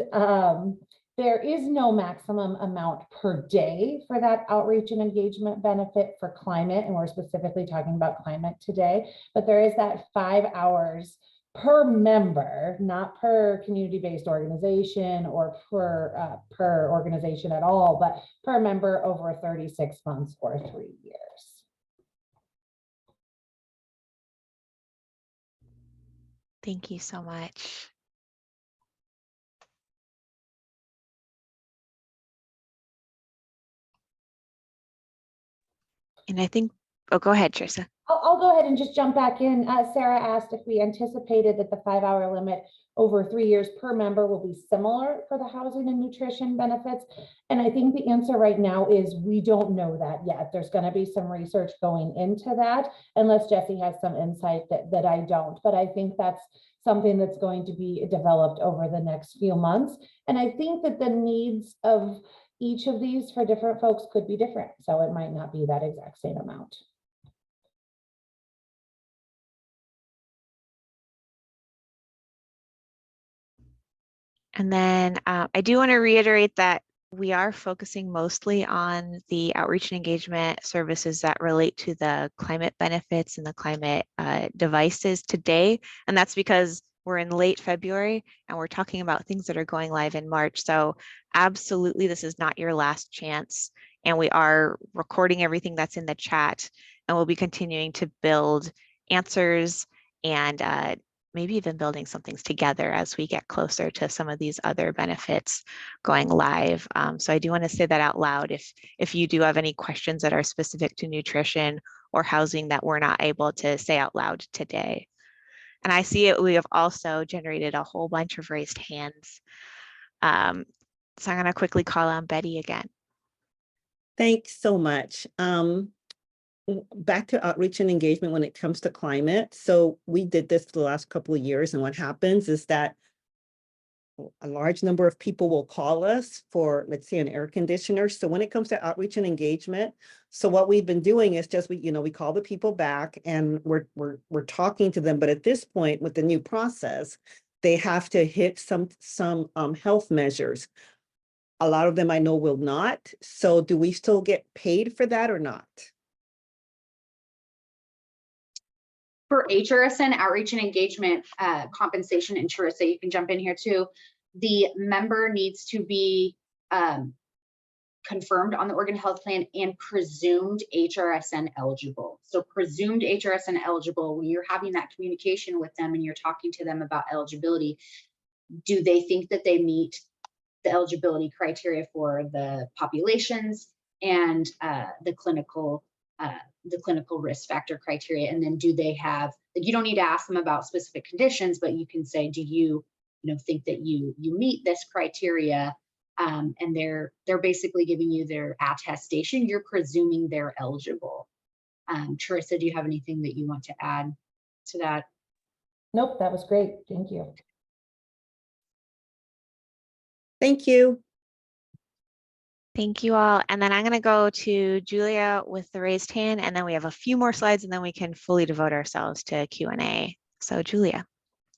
there is no maximum amount per day for that outreach and engagement benefit for climate, and we're specifically talking about climate today, but there is that 5 hours per member, not per community-based organization or per organization at all, but per member over 36 months or 3 years. Thank you so much. And I think, oh, go ahead, Charissa. I'll go ahead and just jump back in. Sarah asked if we anticipated that the 5 hour limit over 3 years per member will be similar for the housing and nutrition benefits. And I think the answer right now is we don't know that yet. There's going to be some research going into that, unless Jesse has some insight that I don't. But I think that's something that's going to be developed over the next few months. And I think that the needs of each of these for different folks could be different. So it might not be that exact same amount. And then I do want to reiterate that we are focusing mostly on the outreach and engagement services that relate to the climate benefits and the climate devices today. And that's because we're in late February and we're talking about things that are going live in March. So absolutely, this is not your last chance. And we are recording everything that's in the chat, and we'll be continuing to build answers and maybe even building some things together as we get closer to some of these other benefits going live. So I do want to say that out loud. If you do have any questions that are specific to nutrition or housing that we're not able to say out loud today. And I see it, we have also generated a whole bunch of raised hands. So I'm going to quickly call on Betty again. Thanks so much. Back to outreach and engagement when it comes to climate. So we did this for the last couple of years, and what happens is that a large number of people will call us for, let's say, an air conditioner. So when it comes to outreach and engagement, so what we've been doing is just we call the people back and we're talking to them. But at this point, with the new process, they have to hit some health measures. A lot of them I know will not. So do we still get paid for that or not? For HRSN outreach and engagement compensation, and Charissa, you can jump in here too. The member needs to be confirmed on the Oregon Health Plan and presumed HRSN eligible. So presumed HRSN eligible, when you're having that communication with them and you're talking to them about eligibility, do they think that they meet the eligibility criteria for the populations and the clinical risk factor criteria? And then do they have, like, you don't need to ask them about specific conditions, but you can say, do you think that you meet this criteria? And they're basically giving you their attestation. You're presuming they're eligible. Charissa, do you have anything that you want to add to that? Nope, that was great. Thank you. Thank you. Thank you all. And then I'm going to go to Julia with the raised hand, and then we have a few more slides, and then we can fully devote ourselves to Q&A. So Julia.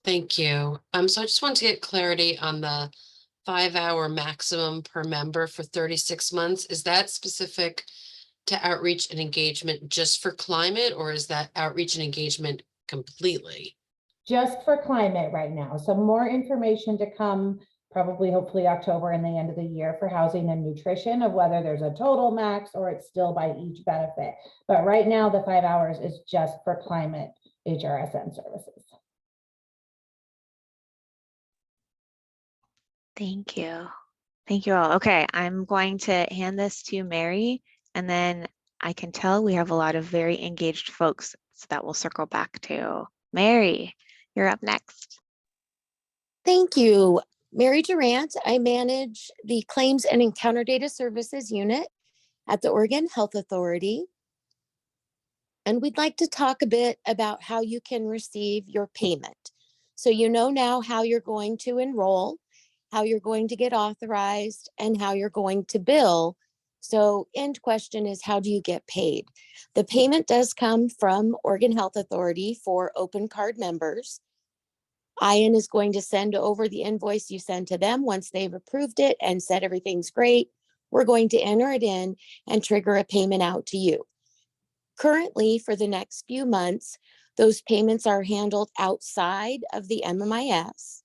Thank you. So I just want to get clarity on the 5-hour maximum per member for 36 months. Is that specific to outreach and engagement just for climate, or is that outreach and engagement completely? Just for climate right now. So more information to come, probably hopefully October and the end of the year, for housing and nutrition, of whether there's a total max or it's still by each benefit. But right now the 5 hours is just for climate HRSN services. Thank you. Thank you all. Okay, I'm going to hand this to Mary, and then I can tell we have a lot of very engaged folks, so that we'll circle back to. Mary, you're up next. Thank you. Mary Durant. I manage the Claims and Encounter Data Services Unit at the Oregon Health Authority. And we'd like to talk a bit about how you can receive your payment. So you know now how you're going to enroll, how you're going to get authorized, and how you're going to bill. So end question is, how do you get paid? The payment does come from Oregon Health Authority for open card members. IAN is going to send over the invoice you send to them once they've approved it and said everything's great. We're going to enter it in and trigger a payment out to you. Currently, for the next few months, those payments are handled outside of the MMIS,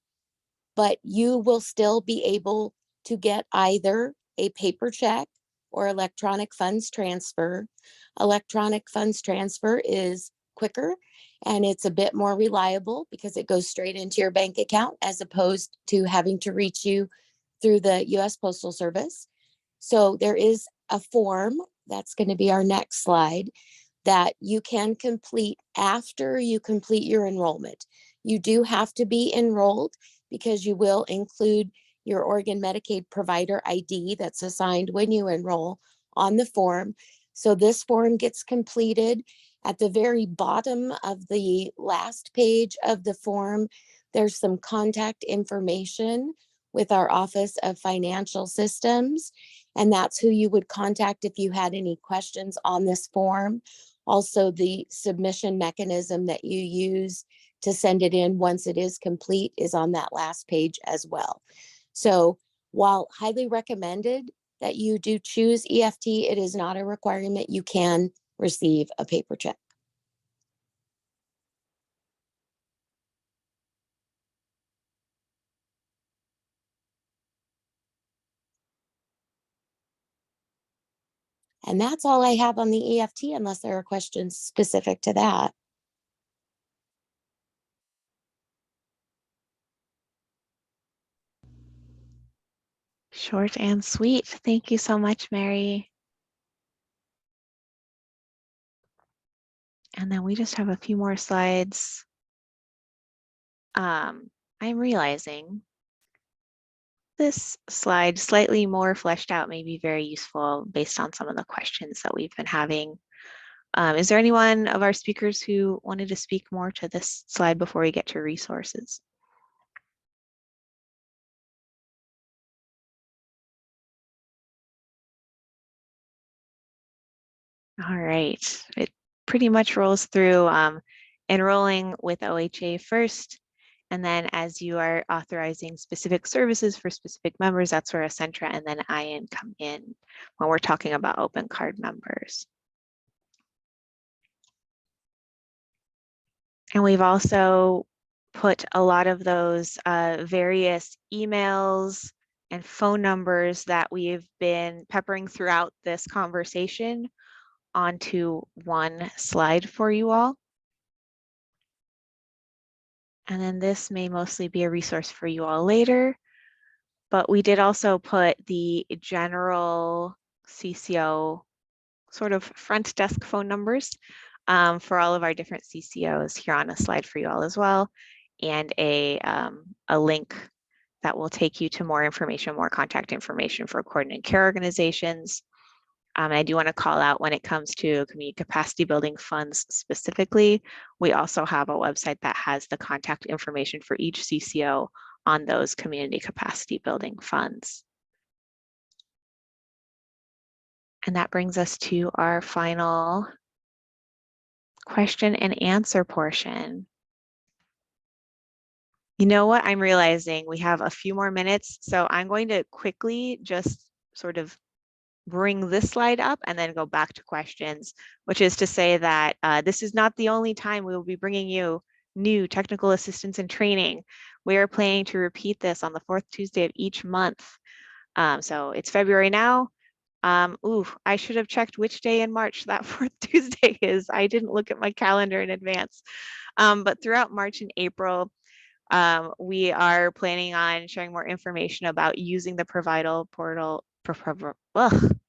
but you will still be able to get either a paper check or electronic funds transfer. Electronic funds transfer is quicker and it's a bit more reliable because it goes straight into your bank account as opposed to having to reach you through the US Postal Service. So there is a form, that's going to be our next slide, that you can complete after you complete your enrollment. You do have to be enrolled because you will include your Oregon Medicaid provider ID that's assigned when you enroll on the form. So this form gets completed. At the very bottom of the last page of the form, there's some contact information with our Office of Financial Systems, and that's who you would contact if you had any questions on this form. Also, the submission mechanism that you use to send it in once it is complete is on that last page as well. So while highly recommended that you do choose EFT, it is not a requirement. You can receive a paper check. And that's all I have on the EFT, unless there are questions specific to that. Short and sweet. Thank you so much, Mary. And then we just have a few more slides. I'm realizing this slide slightly more fleshed out may be very useful based on some of the questions that we've been having. Is there anyone of our speakers who wanted to speak more to this slide before we get to resources? All right, it pretty much rolls through enrolling with OHA first, and then as you are authorizing specific services for specific members, that's where Essentra and then IN come in when we're talking about open card members. And we've also put a lot of those various emails and phone numbers that we've been peppering throughout this conversation onto one slide for you all. And then this may mostly be a resource for you all later, but we did also put the general CCO sort of front desk phone numbers for all of our different CCOs here on a slide for you all as well, and a link that will take you to more information, more contact information for coordinated care organizations. I do want to call out when it comes to community capacity building funds specifically, we also have a website that has the contact information for each CCO on those community capacity building funds. And that brings us to our final question and answer portion. You know what? I'm realizing we have a few more minutes, so I'm going to quickly just sort of bring this slide up and then go back to questions, which is to say that this is not the only time we will be bringing you new technical assistance and training. We are planning to repeat this on the 4th Tuesday of each month. So it's February now. I should have checked which day in March that 4th Tuesday is. I didn't look at my calendar in advance. But throughout March and April, we are planning on sharing more information about using the provider portal.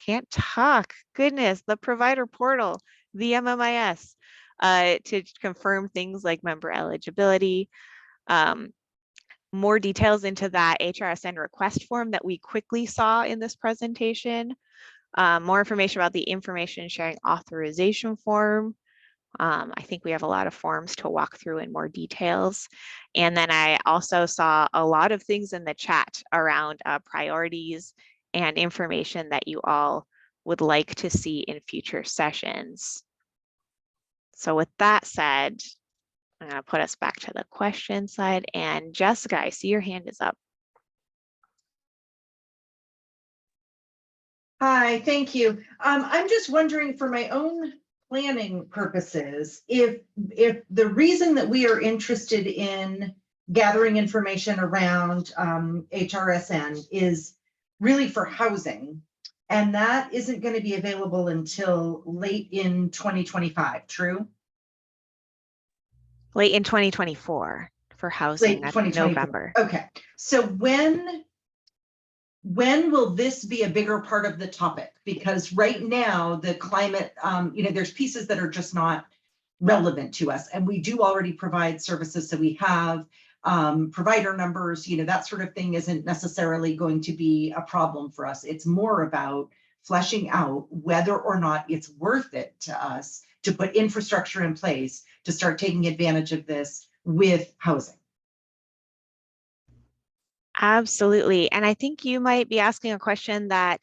Can't talk. Goodness, the provider portal, the MMIS, to confirm things like member eligibility. More details into that HRSN request form that we quickly saw in this presentation. More information about the information sharing authorization form. I think we have a lot of forms to walk through in more details. And then I also saw a lot of things in the chat around priorities and information that you all would like to see in future sessions. So with that said, I'm going to put us back to the question side. And Jessica, I see your hand is up. Hi, thank you. I'm just wondering, for my own planning purposes, if the reason that we are interested in gathering information around HRSN is really for housing, and that isn't going to be available until late in 2025, true? Late in 2024 for housing, that's November. Okay, so when will this be a bigger part of the topic? Because right now the climate, there's pieces that are just not relevant to us, and we do already provide services. So we have provider numbers, that sort of thing isn't necessarily going to be a problem for us. It's more about fleshing out whether or not it's worth it to us to put infrastructure in place to start taking advantage of this with housing. Absolutely. And I think you might be asking a question that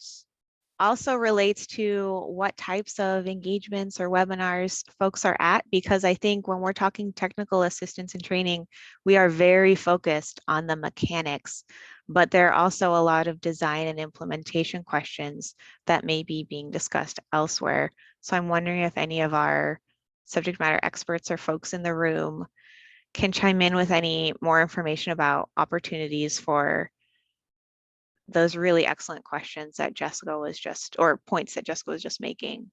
also relates to what types of engagements or webinars folks are at, because I think when we're talking technical assistance and training, we are very focused on the mechanics, but there are also a lot of design and implementation questions that may be being discussed elsewhere. So I'm wondering if any of our subject matter experts or folks in the room can chime in with any more information about opportunities for those really excellent questions that Jessica was just, or points that Jessica was just making.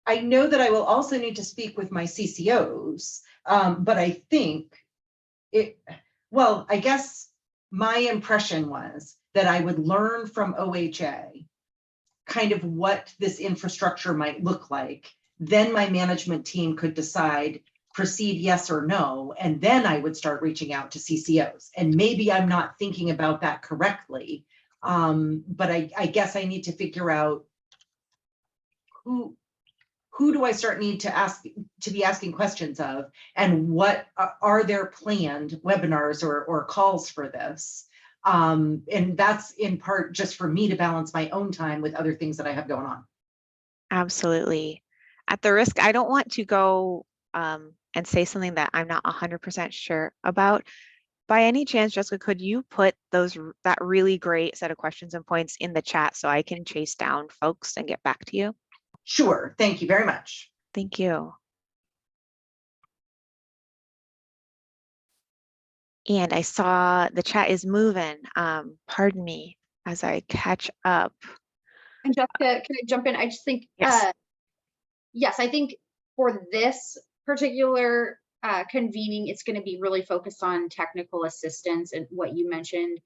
I know that I will also need to speak with my CCOs, but I think I guess my impression was that I would learn from OHA kind of what this infrastructure might look like. Then my management team could decide proceed yes or no, and then I would start reaching out to CCOs. And maybe I'm not thinking about that correctly. But I guess I need to figure out who do I need to be asking questions of, and what are there planned webinars or calls for this? And that's in part just for me to balance my own time with other things that I have going on. Absolutely. At the risk, I don't want to go and say something that I'm not 100% sure about. By any chance, Jessica, could you put that really great set of questions and points in the chat so I can chase down folks and get back to you? Sure. Thank you very much. Thank you. And I saw the chat is moving. Pardon me as I catch up. And Jessica, can I jump in? I just think, Yes. Yes, I think for this particular convening, it's going to be really focused on technical assistance and what you mentioned,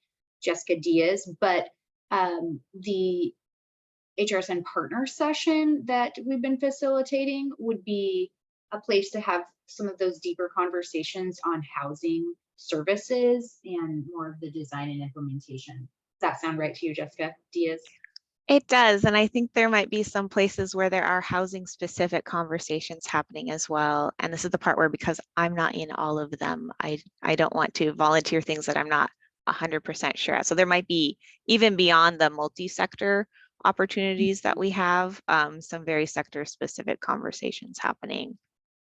Jessica Diaz, but the HRSN partner session that we've been facilitating would be a place to have some of those deeper conversations on housing services and more of the design and implementation. Does that sound right to you, Jessica Diaz? It does. And I think there might be some places where there are housing specific conversations happening as well. And this is the part where, because I'm not in all of them, I don't want to volunteer things that I'm not 100% sure at. So there might be, even beyond the multi-sector opportunities that we have, some very sector specific conversations happening.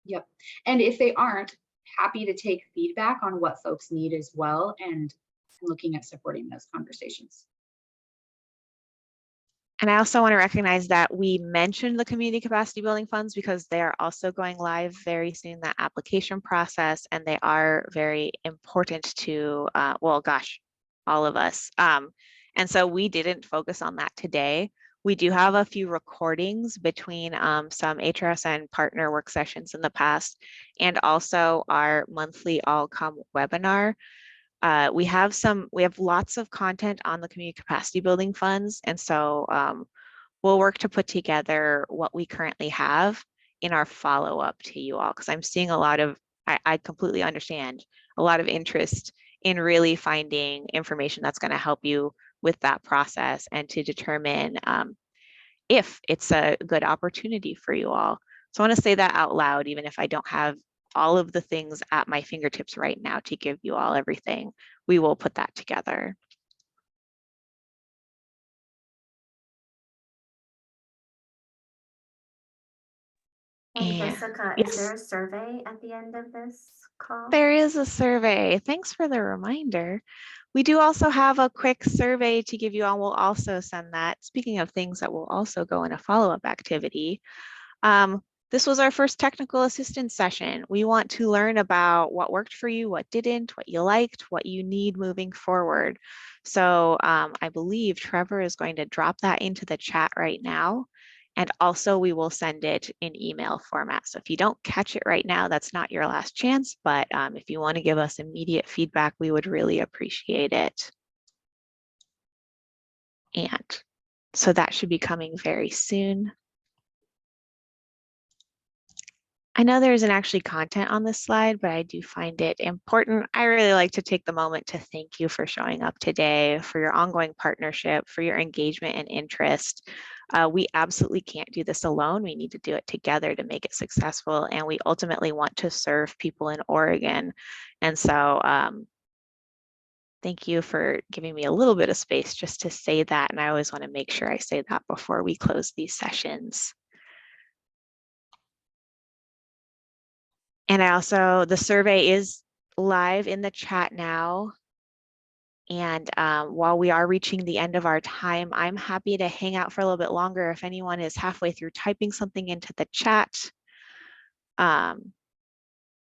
Yep. And if they aren't, happy to take feedback on what folks need as well, and looking at supporting those conversations. And I also want to recognize that we mentioned the community capacity building funds because they are also going live very soon, that application process, and they are very important to, well, gosh, all of us. And so we didn't focus on that today. We do have a few recordings between some HRSN partner work sessions in the past, and also our monthly all-come webinar. We have lots of content on the community capacity building funds. And so we'll work to put together what we currently have in our follow-up to you all, because I'm seeing a lot of, I completely understand, a lot of interest in really finding information that's going to help you with that process and to determine if it's a good opportunity for you all. So I want to say that out loud, even if I don't have all of the things at my fingertips right now to give you all everything. We will put that together. Hey, And Jessica, yes, is there a survey at the end of this call? there is a survey. Thanks for the reminder. We do also have a quick survey to give you all. We'll also send that. Speaking of things that will also go in a follow-up activity, this was our first technical assistance session. We want to learn about what worked for you, what didn't, what you liked, what you need moving forward. So I believe Trevor is going to drop that into the chat right now. And also we will send it in email format. So if you don't catch it right now, that's not your last chance. But if you want to give us immediate feedback, we would really appreciate it. And so that should be coming very soon. I know there isn't actually content on this slide, but I do find it important. I really like to take the moment to thank you for showing up today, for your ongoing partnership, for your engagement and interest. We absolutely can't do this alone. We need to do it together to make it successful. And we ultimately want to serve people in Oregon. And so thank you for giving me a little bit of space just to say that. And I always want to make sure I say that before we close these sessions. And the survey is live in the chat now. And while we are reaching the end of our time, I'm happy to hang out for a little bit longer if anyone is halfway through typing something into the chat. And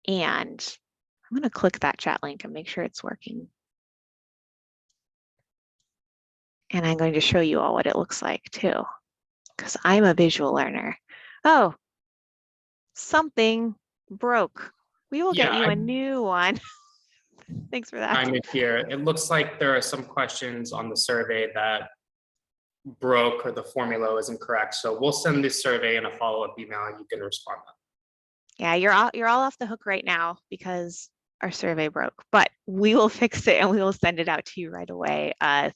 I'm going to click that chat link and make sure it's working. And I'm going to show you all what it looks like too, because I'm a visual learner. Oh, something broke. We will get you a new one. Thanks for that. I'm here. It looks like there are some questions on the survey that broke or the formula isn't correct. So we'll send this survey in a follow-up email and you can respond. Yeah, you're all off the hook right now because our survey broke, but we will fix it and we will send it out to you right away.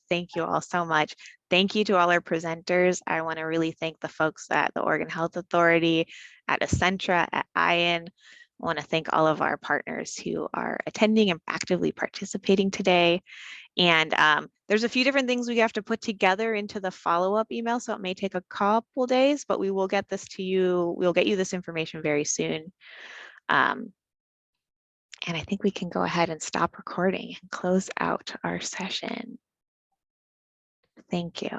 Thank you all so much. Thank you to all our presenters. I want to really thank the folks at the Oregon Health Authority, at Essentra, at IAN. I want to thank all of our partners who are attending and actively participating today. And there's a few different things we have to put together into the follow-up email, so it may take a couple days, but we will get this to you. We'll get you this information very soon. And I think we can go ahead and stop recording and close out our session. Thank you.